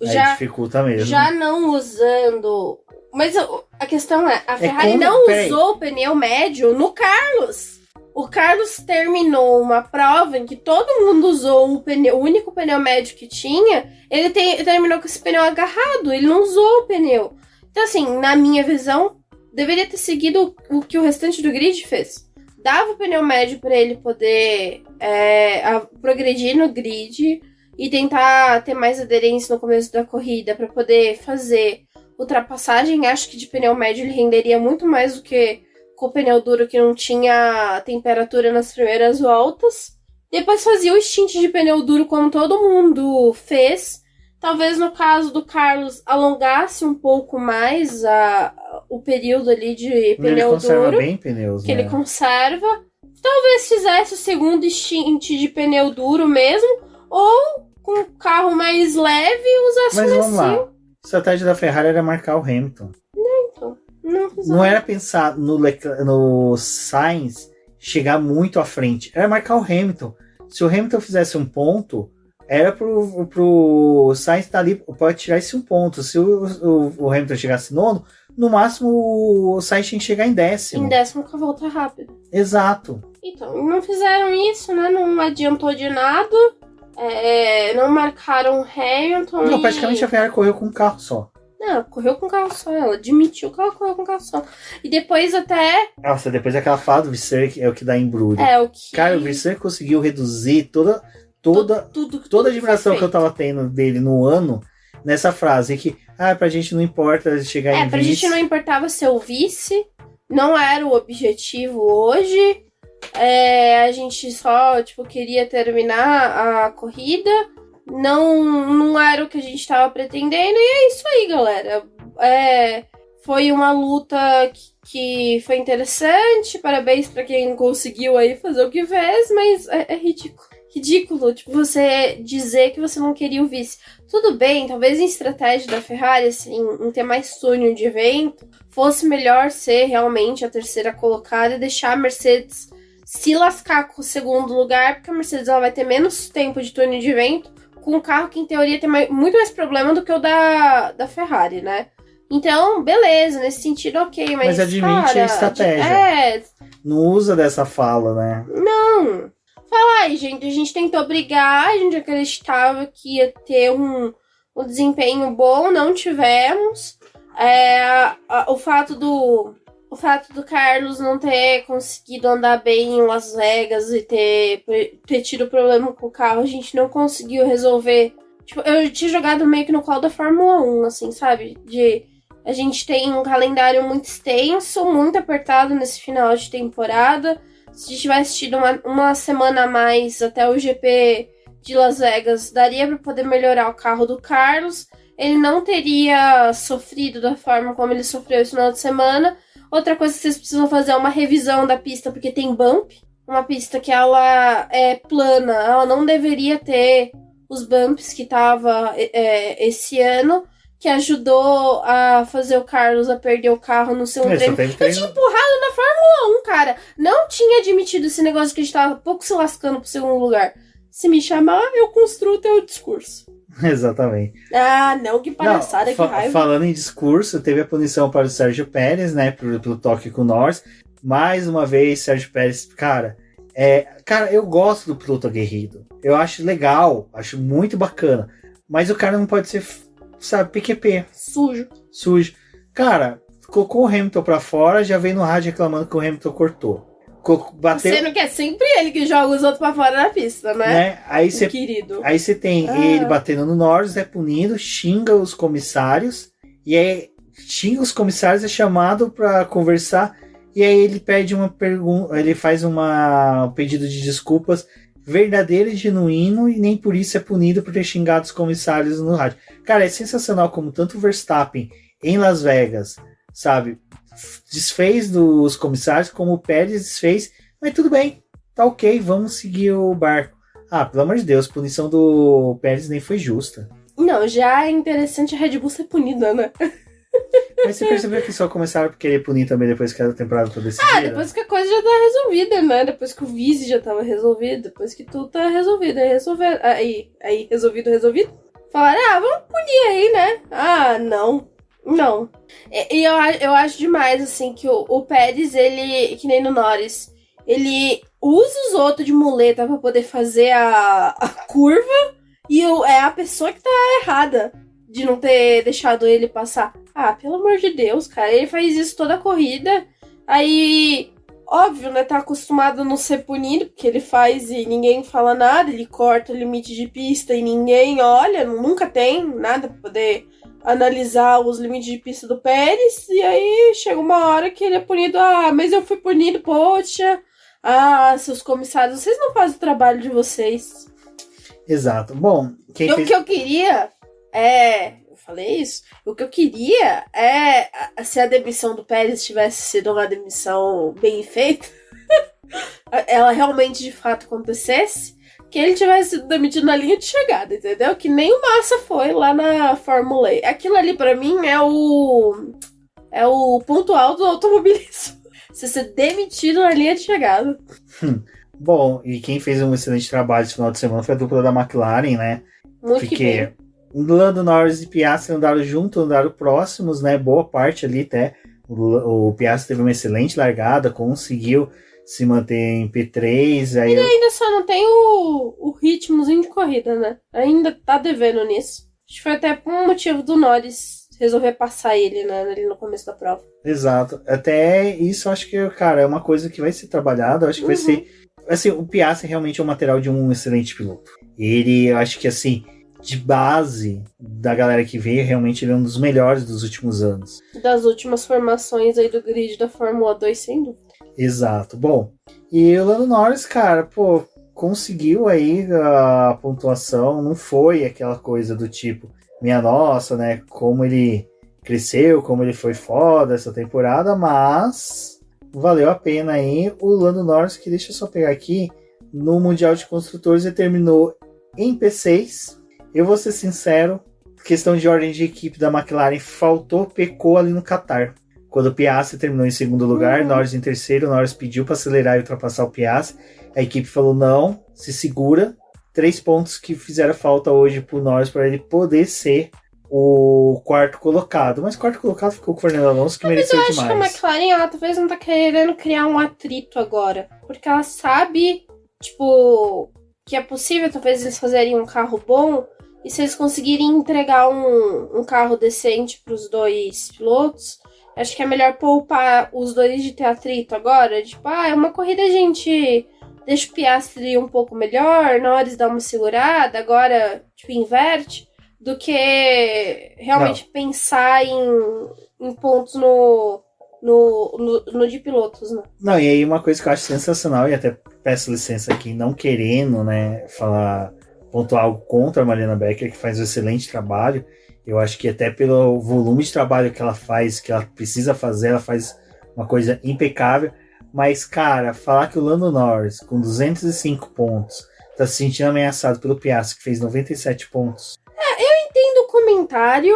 já dificulta mesmo. Já não usando. Mas a questão é, a Ferrari não usou o pneu médio no Carlos. O Carlos terminou uma prova em que todo mundo usou o único pneu médio que tinha. Ele terminou com esse pneu agarrado. Ele não usou o pneu. Então, assim, na minha visão, deveria ter seguido o que o restante do grid fez. Dava o pneu médio para ele poder progredir no grid e tentar ter mais aderência no começo da corrida para poder fazer ultrapassagem. Acho que de pneu médio ele renderia muito mais do que com o pneu duro, que não tinha temperatura nas primeiras voltas. Depois fazia o stint de pneu duro como todo mundo fez. Talvez no caso do Carlos alongasse um pouco mais o período ali de pneu duro. Bem pneus, que né? ele conserva. Talvez fizesse o segundo stint de pneu duro mesmo. Ou com um carro mais leve usasse Mas o vamos macio. lá. A estratégia da Ferrari era marcar o Hamilton. Então, Não era pensar no Sainz chegar muito à frente. Era marcar o Hamilton. Se o Hamilton fizesse um ponto, era pro Sainz estar ali, pode tirar esse um ponto. Se o Hamilton chegasse nono, no máximo o Sainz tinha que chegar em 10º. Em 10º com a volta rápida. Exato. Então, não fizeram isso, né? Não adiantou de nada. Não marcaram o Hamilton. Não, praticamente a Ferrari correu com um carro só. Não, correu com o carro só. Ela admitiu que ela correu com o carro só. E depois até... Nossa, depois aquela fala do Visser é o que dá embrulho. Cara, o Visser conseguiu reduzir toda a admiração que eu tava tendo dele no ano nessa frase. Que, pra gente não importa chegar em vice. Pra gente não importava ser o vice. Não era o objetivo hoje. A gente só, queria terminar a corrida. Não era o que a gente estava pretendendo. E é isso aí, galera. Foi uma luta que foi interessante. Parabéns para quem conseguiu aí fazer o que fez. Mas é ridículo. Ridículo, você dizer que você não queria o vice. Tudo bem, talvez em estratégia da Ferrari, assim, em ter mais túnel de evento, fosse melhor ser realmente a terceira colocada e deixar a Mercedes se lascar com o segundo lugar, porque a Mercedes ela vai ter menos tempo de túnel de vento com um carro que, em teoria, tem muito mais problema do que o da Ferrari, né? Então, beleza, nesse sentido, ok, mas admite a estratégia. Não usa dessa fala, né? Não. Fala aí, gente, a gente tentou brigar, a gente acreditava que ia ter um desempenho bom, não tivemos. O fato do Carlos não ter conseguido andar bem em Las Vegas e ter tido problema com o carro, a gente não conseguiu resolver. Eu tinha jogado meio que no colo da Fórmula 1, assim, sabe? A gente tem um calendário muito extenso, muito apertado nesse final de temporada. Se tivesse tido uma semana a mais até o GP de Las Vegas, daria para poder melhorar o carro do Carlos. Ele não teria sofrido da forma como ele sofreu esse final de semana. Outra coisa que vocês precisam fazer é uma revisão da pista, porque tem bump. Uma pista que ela é plana, ela não deveria ter os bumps que tava esse ano, que ajudou a fazer o Carlos a perder o carro no seu treino. Eu tinha empurrado na Fórmula 1, cara. Não tinha admitido esse negócio que a gente tava pouco se lascando pro segundo lugar. Se me chamar, eu construo o teu discurso. Exatamente. Não, que palhaçada, que raiva. Falando em discurso, teve a punição para o Sérgio Pérez, né, pelo toque com o Norris. Mais uma vez, Sérgio Pérez, cara, eu gosto do piloto aguerrido. Eu acho legal, acho muito bacana. Mas o cara não pode ser, sabe, PQP. Sujo. Cara, colocou o Hamilton pra fora, já veio no rádio reclamando que o Hamilton cortou. Bateu... Sendo que é sempre ele que joga os outros pra fora da pista, né? Aí você tem ele batendo no Norris, é punido, xinga os comissários, e aí xinga os comissários, é chamado pra conversar, e aí ele pede uma pergunta, ele faz um pedido de desculpas verdadeiro e genuíno, e nem por isso é punido por ter xingado os comissários no rádio. Cara, é sensacional como tanto o Verstappen em Las Vegas, sabe, desfez dos comissários, como o Pérez desfez, mas tudo bem, tá ok, vamos seguir o barco. Pelo amor de Deus, a punição do Pérez nem foi justa. Não, já é interessante a Red Bull ser punida, né? Mas você percebeu que só começaram a querer punir também depois que a temporada toda decidida? Depois que a coisa já tá resolvida, né? Depois que o vice já tava resolvido, depois que tudo tá resolvido. Aí resolvido? Falaram, vamos punir aí, né? Não. E eu acho demais, assim, que o Pérez, ele, que nem no Norris, ele usa os outros de muleta pra poder fazer a curva e é a pessoa que tá errada de não ter deixado ele passar. Pelo amor de Deus, cara, ele faz isso toda a corrida, aí, óbvio, né, tá acostumado a não ser punido, porque ele faz e ninguém fala nada, ele corta o limite de pista e ninguém olha, nunca tem nada pra poder analisar os limites de pista do Pérez, e aí chega uma hora que ele é punido, mas eu fui punido, poxa, seus comissários, vocês não fazem o trabalho de vocês. Exato. Bom, o que eu queria eu falei isso, o que eu queria se a demissão do Pérez tivesse sido uma demissão bem feita, ela realmente de fato acontecesse, que ele tivesse sido demitido na linha de chegada, entendeu? Que nem o Massa foi lá na Fórmula E. Aquilo ali pra mim é o é o ponto alto do automobilismo. Você ser demitido na linha de chegada. Bom, e quem fez um excelente trabalho esse final de semana foi a dupla da McLaren, né? Muito que bem. Lando Norris e Piastri andaram juntos, andaram próximos, né? Boa parte ali até. O Piastri teve uma excelente largada, conseguiu se manter em P3. Aí Ele ainda só não tem o ritmozinho de corrida, né? Ainda tá devendo nisso. Acho que foi até por um motivo do Norris resolver passar ele, né? Ali no começo da prova. Exato. Até isso, acho que, cara, é uma coisa que vai ser trabalhada. Acho que vai ser... Assim, o Piastri realmente é um material de um excelente piloto. Ele, eu acho que, assim, de base da galera que veio, realmente ele é um dos melhores dos últimos anos. Das últimas formações aí do grid da Fórmula 2, sem dúvida. Exato. Bom, e o Lando Norris, cara, pô, conseguiu aí a pontuação. Não foi aquela coisa do tipo, minha nossa, né, como ele cresceu, como ele foi foda essa temporada, mas valeu a pena aí. O Lando Norris, que deixa eu só pegar aqui, no Mundial de Construtores ele terminou em P6. Eu vou ser sincero, questão de ordem de equipe da McLaren, pecou ali no Qatar. Quando o Piastri terminou em segundo lugar, Norris em terceiro, Norris pediu para acelerar e ultrapassar o Piastri. A equipe falou, não, se segura. 3 pontos que fizeram falta hoje pro Norris para ele poder ser o quarto colocado. Mas quarto colocado ficou com o Fernando Alonso, que mereceu demais. Mas eu acho que a McLaren, ela talvez não tá querendo criar um atrito agora. Porque ela sabe, tipo, que é possível talvez eles fazerem um carro bom. E se eles conseguirem entregar um carro decente pros dois pilotos, acho que é melhor poupar os dois de ter atrito agora. Tipo, é uma corrida a gente deixa o Piastri um pouco melhor, Norris dá uma segurada, agora, tipo, inverte, do que realmente pensar em pontos no de pilotos, né? Não, e aí uma coisa que eu acho sensacional, e até peço licença aqui, não querendo, né, pontuar algo contra a Marlena Becker, que faz um excelente trabalho. Eu acho que até pelo volume de trabalho que ela faz, que ela precisa fazer, ela faz uma coisa impecável. Mas, cara, falar que o Lando Norris, com 205 pontos, tá se sentindo ameaçado pelo Piastri, que fez 97 pontos. Eu entendo o comentário.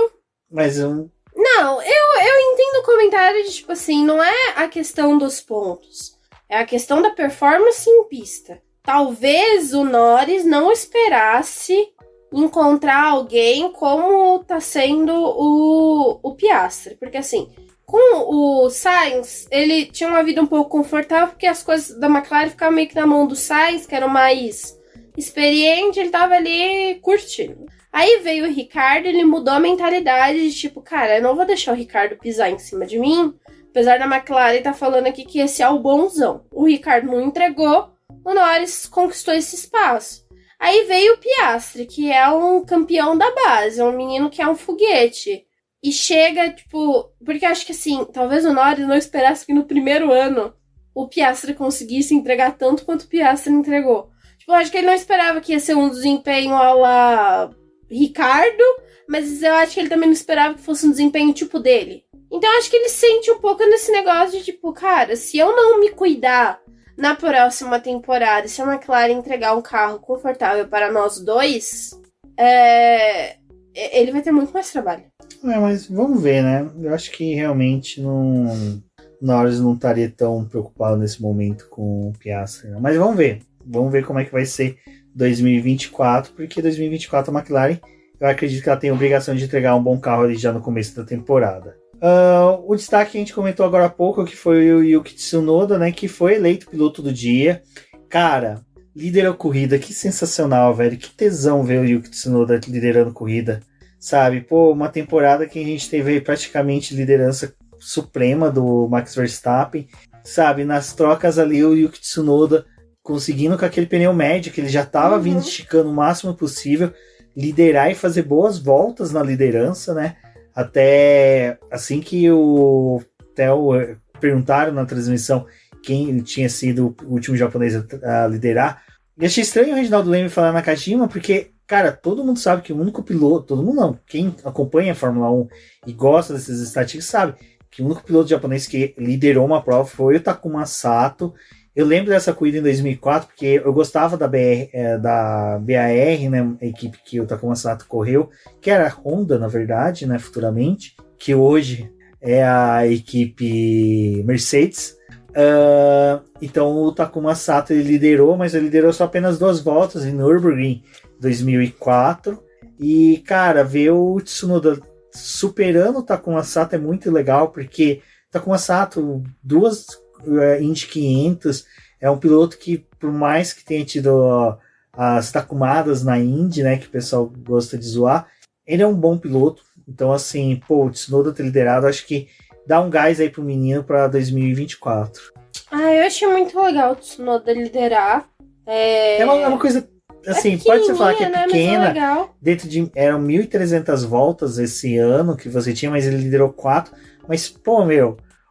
Mas Não, eu entendo o comentário de, tipo assim, não é a questão dos pontos. É a questão da performance em pista. Talvez o Norris não esperasse encontrar alguém como tá sendo o Piastri. Porque assim, com o Sainz, ele tinha uma vida um pouco confortável, porque as coisas da McLaren ficavam meio que na mão do Sainz, que era o mais experiente, ele tava ali curtindo. Aí veio o Ricardo, ele mudou a mentalidade de tipo, cara, eu não vou deixar o Ricardo pisar em cima de mim, apesar da McLaren tá falando aqui que esse é o bonzão. O Ricardo não entregou, o Norris conquistou esse espaço. Aí veio o Piastri, que é um campeão da base, é um menino que é um foguete. E chega, tipo... Porque acho que, assim, talvez o Norris não esperasse que no primeiro ano o Piastri conseguisse entregar tanto quanto o Piastri entregou. Tipo, acho que ele não esperava que ia ser um desempenho à la Ricardo, mas eu acho que ele também não esperava que fosse um desempenho tipo dele. Então acho que ele sente um pouco nesse negócio de, tipo, cara, se eu não me cuidar na próxima temporada, se a McLaren entregar um carro confortável para nós dois, ele vai ter muito mais trabalho. Mas vamos ver, né? Eu acho que realmente Norris não estaria tão preocupado nesse momento com o Piastri, né? Mas vamos ver. Vamos ver como é que vai ser 2024, porque 2024 a McLaren, eu acredito que ela tem a obrigação de entregar um bom carro ali já no começo da temporada. O destaque que a gente comentou agora há pouco, que foi o Yuki Tsunoda, né, que foi eleito piloto do dia. Cara, liderou a corrida, que sensacional, velho. Que tesão ver o Yuki Tsunoda liderando a corrida, sabe? Pô, uma temporada que a gente teve praticamente liderança suprema do Max Verstappen, sabe? Nas trocas ali, o Yuki Tsunoda conseguindo com aquele pneu médio, que ele já estava vindo esticando o máximo possível, liderar e fazer boas voltas na liderança, né? Até assim que perguntaram na transmissão quem tinha sido o último japonês a liderar. E achei estranho o Reginaldo Leme falar na Nakajima, porque, cara, todo mundo sabe que o único piloto, todo mundo não, quem acompanha a Fórmula 1 e gosta dessas estatísticas sabe que o único piloto japonês que liderou uma prova foi o Takuma Sato. Eu lembro dessa corrida em 2004, porque eu gostava da BAR, né, a equipe que o Takuma Sato correu, que era a Honda, na verdade, né, futuramente, que hoje é a equipe Mercedes. Então o Takuma Sato ele liderou, mas ele liderou só apenas 2 voltas em Nürburgring 2004. E, cara, ver o Tsunoda superando o Takuma Sato é muito legal, porque o Takuma Sato, 2 Indy 500, é um piloto que, por mais que tenha tido as Takumadas na Indy, né, que o pessoal gosta de zoar, ele é um bom piloto. Então, assim, o Tsunoda ter liderado, acho que dá um gás aí pro menino pra 2024. Eu achei muito legal o Tsunoda liderar. É uma coisa, assim, pode você falar que é pequena, né, dentro de, eram 1.300 voltas esse ano que você tinha, mas ele liderou 4, mas, pô,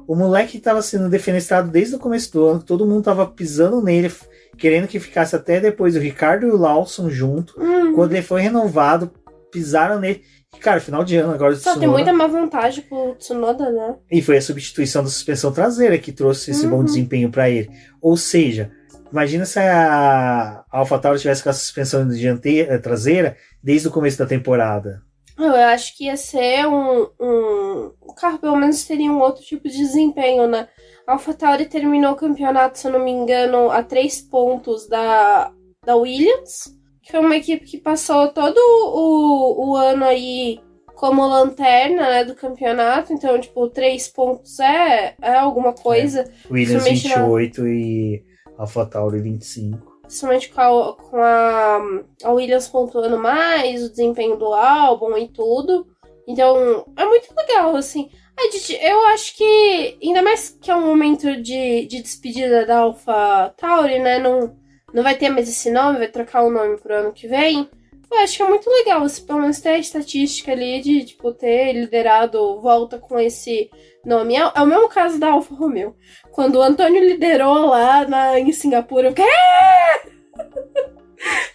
o moleque tava sendo defenestrado desde o começo do ano, todo mundo tava pisando nele, querendo que ficasse até depois o Ricardo e o Lawson junto. Quando ele foi renovado, pisaram nele. E, cara, final de ano agora. Só tem muita má vontade pro Tsunoda, né? E foi a substituição da suspensão traseira que trouxe esse bom desempenho para ele. Ou seja, imagina se a AlphaTauri tivesse com a suspensão traseira desde o começo da temporada. Eu acho que ia ser o carro pelo menos teria um outro tipo de desempenho, né? A AlphaTauri terminou o campeonato, se eu não me engano, a 3 pontos da Williams, que foi uma equipe que passou todo o ano aí como lanterna, né, do campeonato. Então, tipo, 3 pontos é alguma coisa. Williams 28 e AlphaTauri 25. Principalmente com a Williams pontuando mais, o desempenho do álbum e tudo. Então, é muito legal, assim. Eu acho que, ainda mais que é um momento de despedida da AlphaTauri, né? Não vai ter mais esse nome, vai trocar o nome pro ano que vem. Eu acho que é muito legal, você pelo menos ter a estatística ali de, tipo, ter liderado volta com esse nome. É o mesmo caso da Alfa Romeo. Quando o Antônio liderou lá em Singapura, eu fiquei...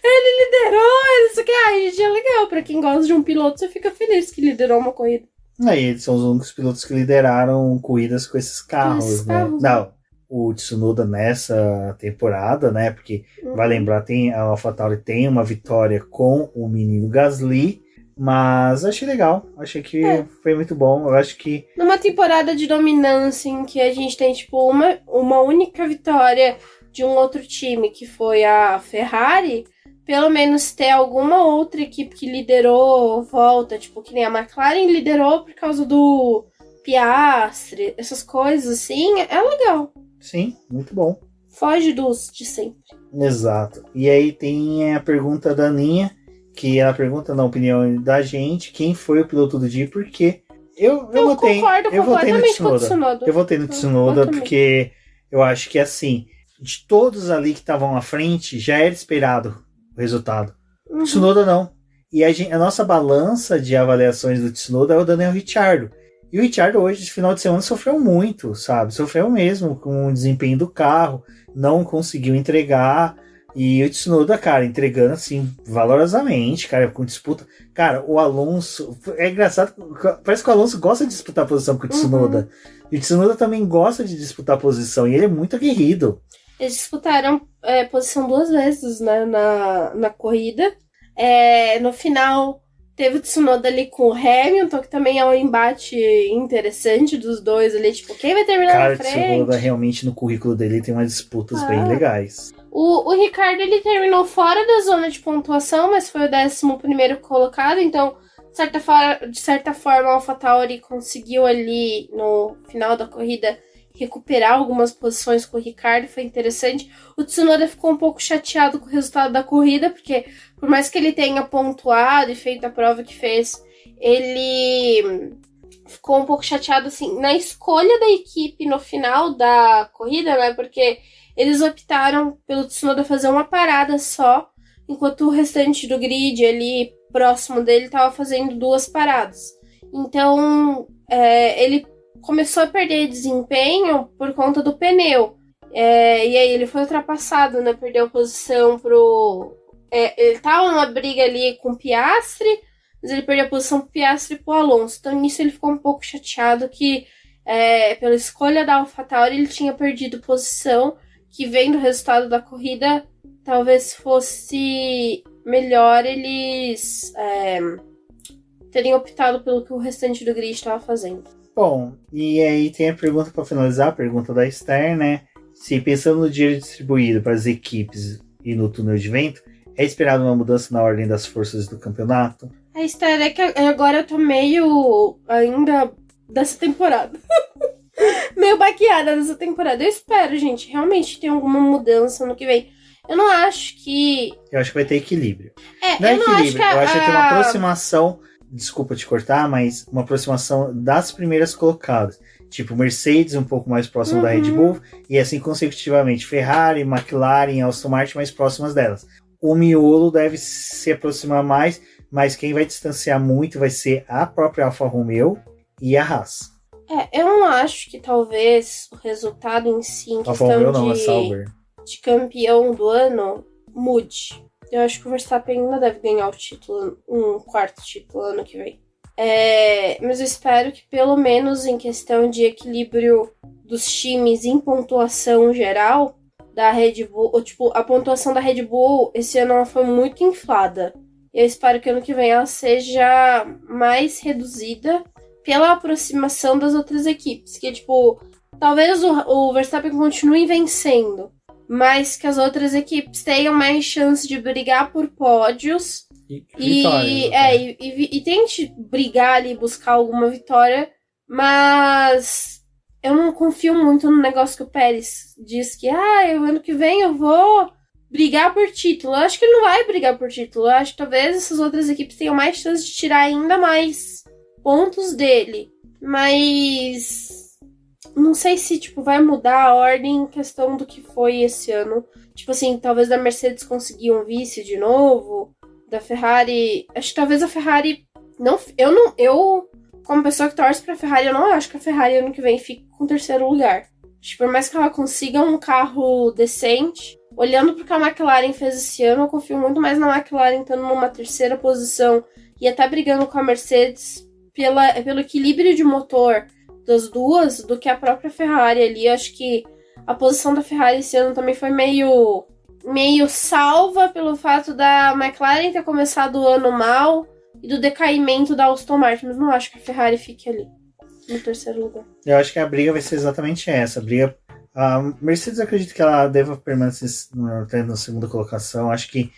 Ele liderou, isso que gente, é legal. Pra quem gosta de um piloto, você fica feliz que liderou uma corrida. Eles são os únicos pilotos que lideraram corridas com esses carros, né? Não, o Tsunoda nessa temporada, né? Porque, vai lembrar, a AlphaTauri tem uma vitória com o menino Gasly, mas achei legal. Achei que foi muito bom. Eu acho que... Numa temporada de dominância em que a gente tem, tipo, uma única vitória de um outro time, que foi a Ferrari, pelo menos ter alguma outra equipe que liderou volta, tipo, que nem a McLaren liderou por causa do Piastri, essas coisas assim, é legal. Sim, muito bom. Foge dos de sempre. Exato. E aí tem a pergunta da Aninha, que ela pergunta na opinião da gente, quem foi o piloto do dia e por quê. Eu concordo completamente com o Tsunoda. Eu votei no Tsunoda porque eu acho que, assim, de todos ali que estavam à frente, já era esperado o resultado. Tsunoda não. E a nossa balança de avaliações do Tsunoda é o Daniel Ricciardo. E o Ricciardo hoje, esse final de semana, sofreu muito, sabe? Sofreu mesmo com o desempenho do carro, não conseguiu entregar. E o Tsunoda, cara, entregando assim, valorosamente, cara, com disputa. Cara, o Alonso. É engraçado, parece que o Alonso gosta de disputar a posição com o Tsunoda. E o Tsunoda também gosta de disputar a posição, e ele é muito aguerrido. Eles disputaram posição 2 vezes, né, na corrida. No final, teve o Tsunoda ali com o Hamilton, que também é um embate interessante dos dois ali, tipo, quem vai terminar na frente? Cara, o Tsunoda realmente no currículo dele tem umas disputas bem legais. O Ricardo, ele terminou fora da zona de pontuação, mas foi o 11º colocado, então, de certa forma, a AlphaTauri conseguiu ali, no final da corrida, recuperar algumas posições com o Ricardo, foi interessante. O Tsunoda ficou um pouco chateado com o resultado da corrida, porque por mais que ele tenha pontuado e feito a prova que fez, ele ficou um pouco chateado, assim, na escolha da equipe no final da corrida, né, porque eles optaram pelo Tsunoda fazer uma parada só, enquanto o restante do grid ali próximo dele estava fazendo 2 paradas. Então, ele começou a perder desempenho por conta do pneu. E aí ele foi ultrapassado, né? Perdeu posição pro... ele tava numa briga ali com o Piastri, mas ele perdeu a posição pro Piastri e pro Alonso. Então nisso ele ficou um pouco chateado que pela escolha da AlphaTauri ele tinha perdido posição, que vendo o resultado da corrida talvez fosse melhor eles terem optado pelo que o restante do grid estava fazendo. Bom, e aí tem a pergunta para finalizar, a pergunta da Esther, né? Se pensando no dinheiro distribuído para as equipes e no túnel de vento, é esperado uma mudança na ordem das forças do campeonato? A Esther, é que agora eu tô meio ainda dessa temporada. Meio baqueada dessa temporada. Eu espero, gente, realmente ter alguma mudança no que vem. Eu não acho que... Eu acho que vai ter equilíbrio. Não é equilíbrio, eu acho que vai ter uma aproximação, desculpa te cortar, mas uma aproximação das primeiras colocadas. Tipo, Mercedes um pouco mais próximo da Red Bull, e assim consecutivamente Ferrari, McLaren e Aston Martin mais próximas delas. O miolo deve se aproximar mais, mas quem vai distanciar muito vai ser a própria Alfa Romeo e a Haas. Eu não acho que talvez o resultado em si, em questão de campeão do ano, mude. Eu acho que o Verstappen ainda deve ganhar o título, um quarto título ano que vem. Mas eu espero que pelo menos em questão de equilíbrio dos times em pontuação geral da Red Bull, ou, tipo, a pontuação da Red Bull esse ano ela foi muito inflada. Eu espero que ano que vem ela seja mais reduzida pela aproximação das outras equipes. Que, tipo, talvez o Verstappen continue vencendo, mas que as outras equipes tenham mais chance de brigar por pódios e tente brigar ali, buscar alguma vitória, mas eu não confio muito no negócio que o Pérez diz que ano que vem eu vou brigar por título. Eu acho que ele não vai brigar por título. Eu acho que talvez essas outras equipes tenham mais chance de tirar ainda mais pontos dele, mas não sei se, tipo, vai mudar a ordem em questão do que foi esse ano. Tipo assim, talvez da Mercedes conseguir um vice de novo, da Ferrari... Acho que talvez a Ferrari... Eu, como pessoa que torce pra Ferrari, eu não acho que a Ferrari ano que vem fique com o terceiro lugar. Acho que por mais que ela consiga um carro decente, olhando pro que a McLaren fez esse ano, eu confio muito mais na McLaren estando numa terceira posição e até brigando com a Mercedes pelo equilíbrio de motor das duas, do que a própria Ferrari ali. Eu acho que a posição da Ferrari esse ano também foi meio salva pelo fato da McLaren ter começado o ano mal e do decaimento da Aston Martin, mas não acho que a Ferrari fique ali no terceiro lugar. Eu acho que a briga vai ser exatamente essa. A Mercedes, eu acredito que ela deva permanecer na segunda colocação. Acho que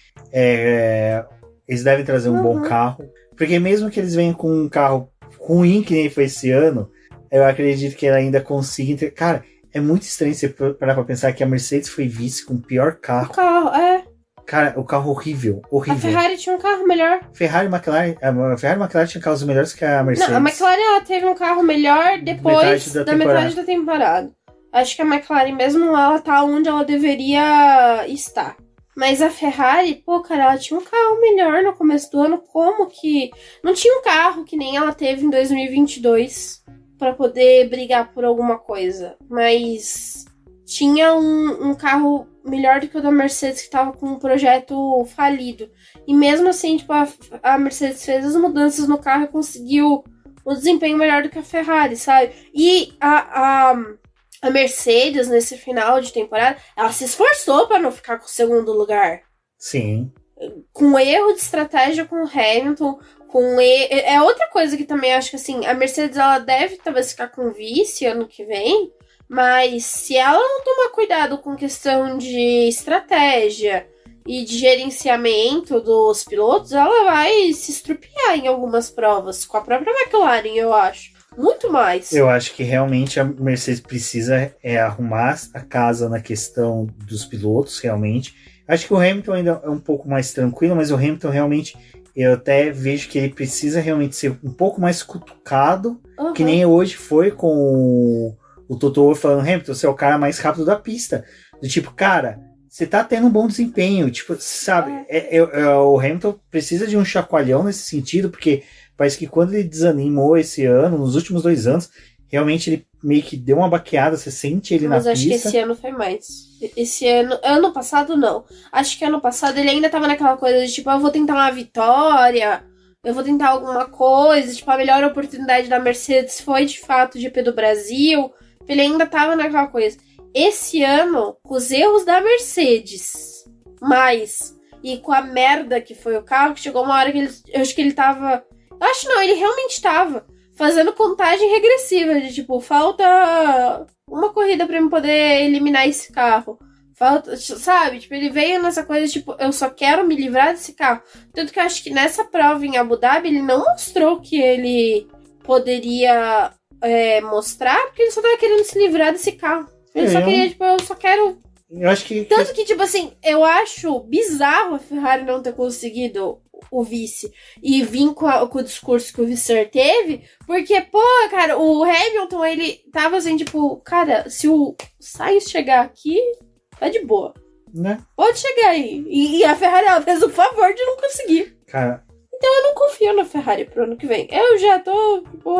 eles devem trazer um bom carro. Porque mesmo que eles venham com um carro ruim que nem foi esse ano, eu acredito que ela ainda consiga... Cara, é muito estranho você parar pra pensar que a Mercedes foi vice com o pior carro. O carro, Cara, o carro horrível. A Ferrari tinha um carro melhor. A Ferrari e McLaren tinham carros melhores que a Mercedes. Não, a McLaren ela teve um carro melhor depois da metade da temporada. Acho que a McLaren, mesmo ela tá onde ela deveria estar. Mas a Ferrari, cara, ela tinha um carro melhor no começo do ano. Como que... Não tinha um carro que nem ela teve em 2022 pra poder brigar por alguma coisa. Mas tinha um carro melhor do que o da Mercedes, que tava com um projeto falido. E mesmo assim, tipo, a Mercedes fez as mudanças no carro e conseguiu um desempenho melhor do que a Ferrari, sabe? E a Mercedes, nesse final de temporada, ela se esforçou para não ficar com o segundo lugar. Sim. Com erro de estratégia com o Hamilton, é outra coisa que também acho que, assim, a Mercedes, ela deve talvez ficar com vice ano que vem, mas se ela não tomar cuidado com questão de estratégia e de gerenciamento dos pilotos, ela vai se estrupiar em algumas provas, com a própria McLaren, eu acho. Muito mais. Eu acho que realmente a Mercedes precisa arrumar a casa na questão dos pilotos, realmente. Acho que o Hamilton ainda é um pouco mais tranquilo, mas o Hamilton realmente, eu até vejo que ele precisa realmente ser um pouco mais cutucado, que nem hoje foi com o Toto Wolff falando: Hamilton, você é o cara mais rápido da pista. Do tipo, cara, você tá tendo um bom desempenho, tipo, sabe? O Hamilton precisa de um chacoalhão nesse sentido, porque parece que quando ele desanimou esse ano, nos últimos 2 anos, realmente ele meio que deu uma baqueada, você sente ele na pista. Mas acho que esse ano foi mais. Esse ano passado não. Acho que ano passado ele ainda tava naquela coisa de tipo, eu vou tentar uma vitória, eu vou tentar alguma coisa, tipo, a melhor oportunidade da Mercedes foi de fato o GP do Brasil, ele ainda tava naquela coisa. Esse ano, com os erros da Mercedes, e com a merda que foi o carro, que chegou uma hora que eu acho que ele tava... Eu acho não, ele realmente tava fazendo contagem regressiva, de tipo, falta uma corrida pra eu poder eliminar esse carro. Falta, sabe? Tipo, ele veio nessa coisa, tipo, eu só quero me livrar desse carro. Tanto que eu acho que nessa prova em Abu Dhabi, ele não mostrou que ele poderia mostrar, porque ele só tava querendo se livrar desse carro. Ele só queria, tipo, eu só quero... Eu acho que... Tanto que, tipo assim, eu acho bizarro a Ferrari não ter conseguido o vice e vir com o discurso que o Visser teve, porque, pô, cara, o Hamilton, ele tava assim, tipo, cara, se o Sainz chegar aqui, tá de boa. Né? Pode chegar aí. E a Ferrari, ela fez o favor de não conseguir. Cara... Então eu não confio na Ferrari pro ano que vem. Eu já tô, tipo,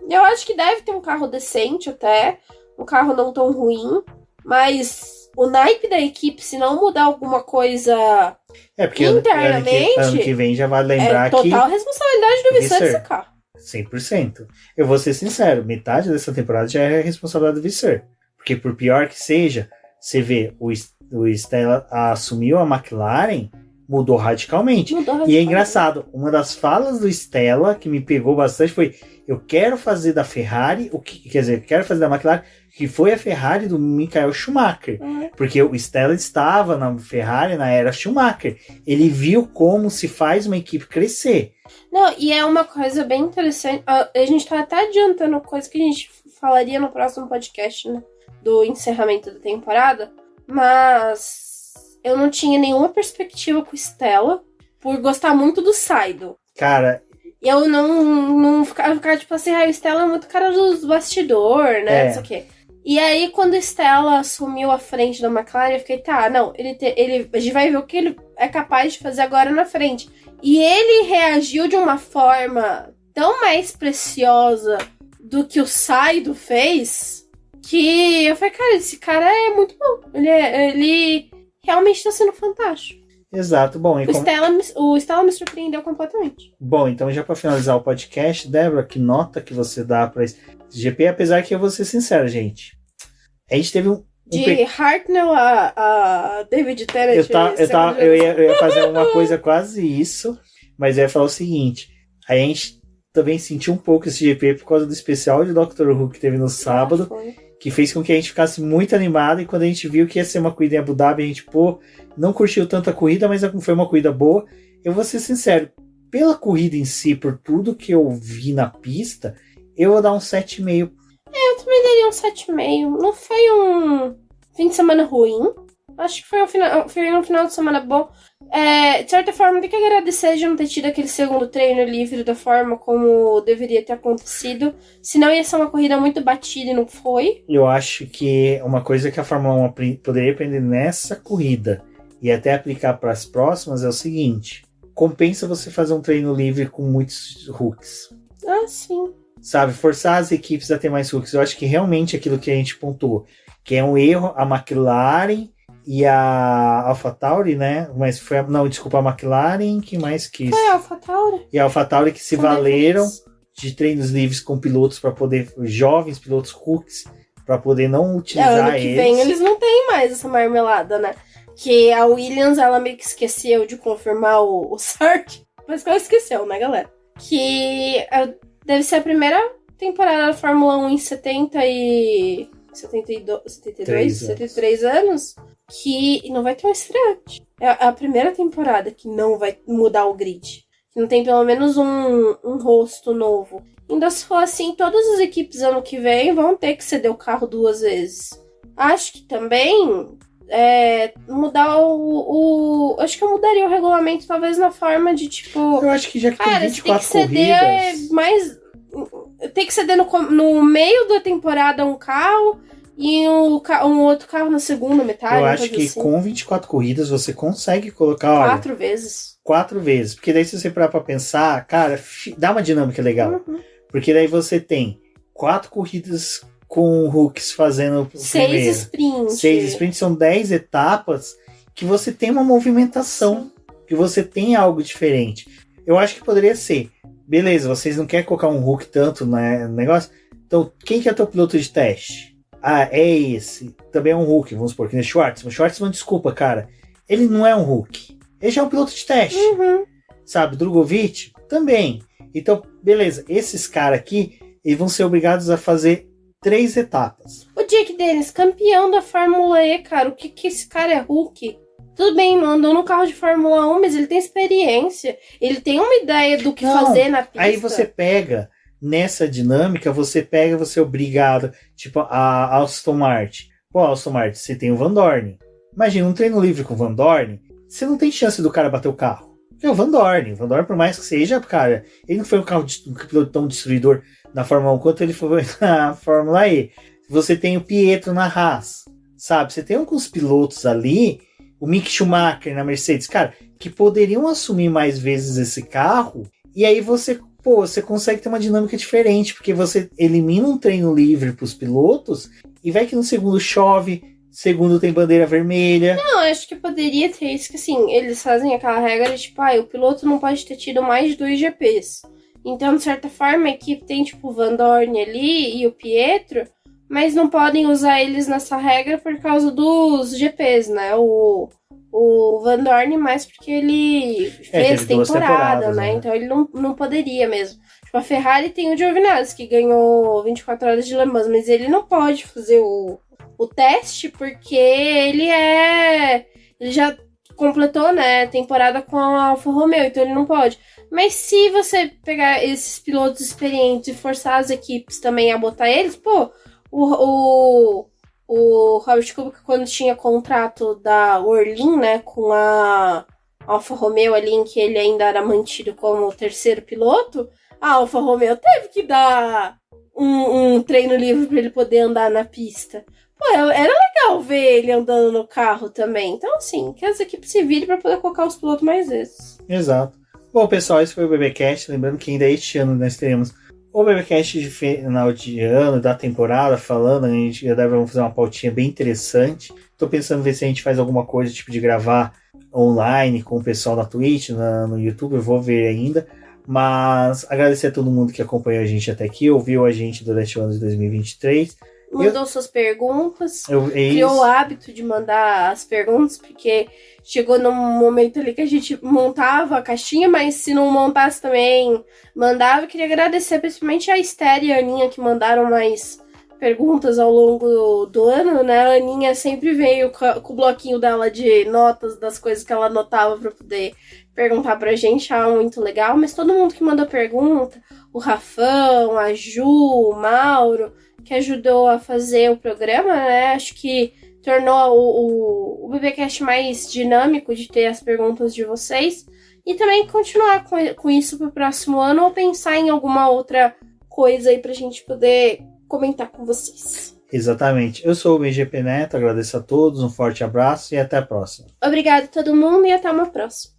eu acho que deve ter um carro decente até, um carro não tão ruim, mas... O naipe da equipe, se não mudar alguma coisa porque internamente... ano que vem já vale lembrar que... total responsabilidade do Visser desse carro. 100%. Eu vou ser sincero, metade dessa temporada já é responsabilidade do Visser. Porque por pior que seja, você vê, o Stella assumiu a McLaren, mudou radicalmente. E é engraçado, uma das falas do Stella que me pegou bastante foi: eu quero fazer da Ferrari, quero fazer da McLaren, que foi a Ferrari do Michael Schumacher. Porque o Stella estava na Ferrari na era Schumacher. Ele viu como se faz uma equipe crescer. Não, e é uma coisa bem interessante. A gente tá até adiantando coisa que a gente falaria no próximo podcast, né? Do encerramento da temporada. Mas eu não tinha nenhuma perspectiva com o Stella por gostar muito do Seidl. Cara... Eu não ficava tipo assim, o Stella é muito cara dos bastidores, né? Não sei o quê. E aí, quando o Stella assumiu a frente da McLaren, eu fiquei, não, a gente vai ver o que ele é capaz de fazer agora na frente. E ele reagiu de uma forma tão mais preciosa do que o Seidl fez, que eu falei, cara, esse cara é muito bom. Ele realmente tá sendo fantástico. Exato. Bom, o Stella me surpreendeu completamente. Bom, então já para finalizar o podcast, Débora, que nota que você dá para esse GP? Apesar que eu vou ser sincero, gente. A gente teve de Hartnell a David Tennant. Eu ia fazer uma coisa quase isso, mas eu ia falar o seguinte: a gente também sentiu um pouco esse GP por causa do especial de Dr. Who que teve no sábado, que fez com que a gente ficasse muito animado, e quando a gente viu que ia ser uma corrida em Abu Dhabi, a gente, não curtiu tanto a corrida, mas foi uma corrida boa. Eu vou ser sincero, pela corrida em si, por tudo que eu vi na pista, eu vou dar um 7,5. Eu também daria um 7,5. Não foi um fim de semana ruim. Acho que foi um final de semana bom. De certa forma, tem que agradecer de não ter tido aquele segundo treino livre da forma como deveria ter acontecido. Senão ia ser uma corrida muito batida e não foi. Eu acho que uma coisa que a Fórmula 1 poderia aprender nessa corrida e até aplicar para as próximas é o seguinte: compensa você fazer um treino livre com muitos hooks. Sim. Sabe, forçar as equipes a ter mais hooks. Eu acho que realmente aquilo que a gente pontuou, que é um erro, a McLaren e a AlphaTauri, né? Mas foi a McLaren que mais quis. Foi a AlphaTauri. E a AlphaTauri que se valeram de treinos livres com pilotos para poder, jovens pilotos hooks, para poder não utilizar ano que vem eles não têm mais essa marmelada, né? Que a Williams, ela meio que esqueceu de confirmar o Sark, mas que ela esqueceu, né, galera? Que deve ser a primeira temporada da Fórmula 1 em 73 anos que não vai ter um estreante. É a primeira temporada que não vai mudar o grid. Que não tem pelo menos um rosto novo. Ainda se for assim, todas as equipes ano que vem vão ter que ceder o carro 2 vezes. Acho que também mudar acho que eu mudaria o regulamento, talvez na forma de tipo. Eu acho que já que tem 24 corridas. Tem que ceder no meio da temporada um carro e um outro carro na segunda metade. Eu acho que assim, com 24 corridas você consegue colocar 4 vezes. 4 vezes. Porque daí, se você parar pra pensar, cara, dá uma dinâmica legal. Uhum. Porque daí você tem 4 corridas com hooks fazendo o 6 sprints. 6 sprints, são 10 etapas que você tem uma movimentação. Sim. Que você tem algo diferente. Eu acho que poderia ser, beleza, vocês não querem colocar um hook tanto no negócio? Então, quem que é teu piloto de teste? É esse. Também é um hook, vamos supor, que é Schwartzman. Schwartzman, desculpa, cara. Ele não é um hook. Ele já é um piloto de teste. Uhum. Sabe, Drogovic? Também. Então, Beleza, esses caras aqui, eles vão ser obrigados a fazer 3 etapas. O Jack Dennis, campeão da Fórmula E, cara, o que esse cara é Hulk? Tudo bem, não andou no carro de Fórmula 1, mas ele tem experiência. Ele tem uma ideia do que fazer na pista. Aí você pega, nessa dinâmica, você é obrigado, tipo, a Aston Martin. Pô, Aston Martin, você tem o Van Dorn. Imagina, um treino livre com o Van Dorn, você não tem chance do cara bater o carro. É o Van Dorn. O Van Dorn, por mais que seja, cara, ele não foi um piloto tão destruidor na Fórmula 1 quanto ele foi na Fórmula E. Você tem o Pietro na Haas, sabe? Você tem alguns pilotos ali, o Mick Schumacher na Mercedes, cara, que poderiam assumir mais vezes esse carro, e aí você consegue ter uma dinâmica diferente, porque você elimina um treino livre para os pilotos, e vai que no segundo chove, segundo tem bandeira vermelha. Não, acho que poderia ter isso, que assim, eles fazem aquela regra de, tipo, o piloto não pode ter tido mais de 2 GPs. Então, de certa forma, a equipe tem, tipo, o Van Dorn ali e o Pietro, mas não podem usar eles nessa regra por causa dos GPs, né? O Van Dorn mais porque ele fez temporada, né? Então ele não poderia mesmo. Tipo, a Ferrari tem o Giovinazzi, que ganhou 24 horas de Le Mans, mas ele não pode fazer o teste porque ele já completou, né, temporada com a Alfa Romeo, então ele não pode. Mas se você pegar esses pilotos experientes e forçar as equipes também a botar eles, pô, o Robert Kubica, quando tinha contrato da Orlin, né, com a Alfa Romeo ali, em que ele ainda era mantido como terceiro piloto, a Alfa Romeo teve que dar um treino livre para ele poder andar na pista. Pô, era legal ver ele andando no carro também. Então, assim, que as equipes se virem para poder colocar os pilotos mais vezes. Exato. Bom, pessoal, esse foi o BBcast. Lembrando que ainda este ano nós teremos o BBcast de final de ano, da temporada, falando. A gente vamos fazer uma pautinha bem interessante. Tô pensando em ver se a gente faz alguma coisa, tipo de gravar online com o pessoal na Twitch, no YouTube. Eu vou ver ainda. Mas agradecer a todo mundo que acompanhou a gente até aqui, ouviu a gente durante o ano de 2023. Mandou suas perguntas, criou o hábito de mandar as perguntas, porque chegou num momento ali que a gente montava a caixinha, mas se não montasse também, mandava. Eu queria agradecer principalmente a Esther e a Aninha, que mandaram mais perguntas ao longo do ano, né? A Aninha sempre veio com o bloquinho dela de notas das coisas que ela anotava para poder perguntar pra gente, muito legal. Mas todo mundo que mandou pergunta, o Rafão, a Ju, o Mauro, que ajudou a fazer o programa, né? Acho que tornou o BBcast mais dinâmico de ter as perguntas de vocês. E também continuar com isso pro próximo ano, ou pensar em alguma outra coisa aí pra gente poder comentar com vocês. Exatamente. Eu sou o BGP Neto, agradeço a todos, um forte abraço e até a próxima. Obrigada a todo mundo e até uma próxima.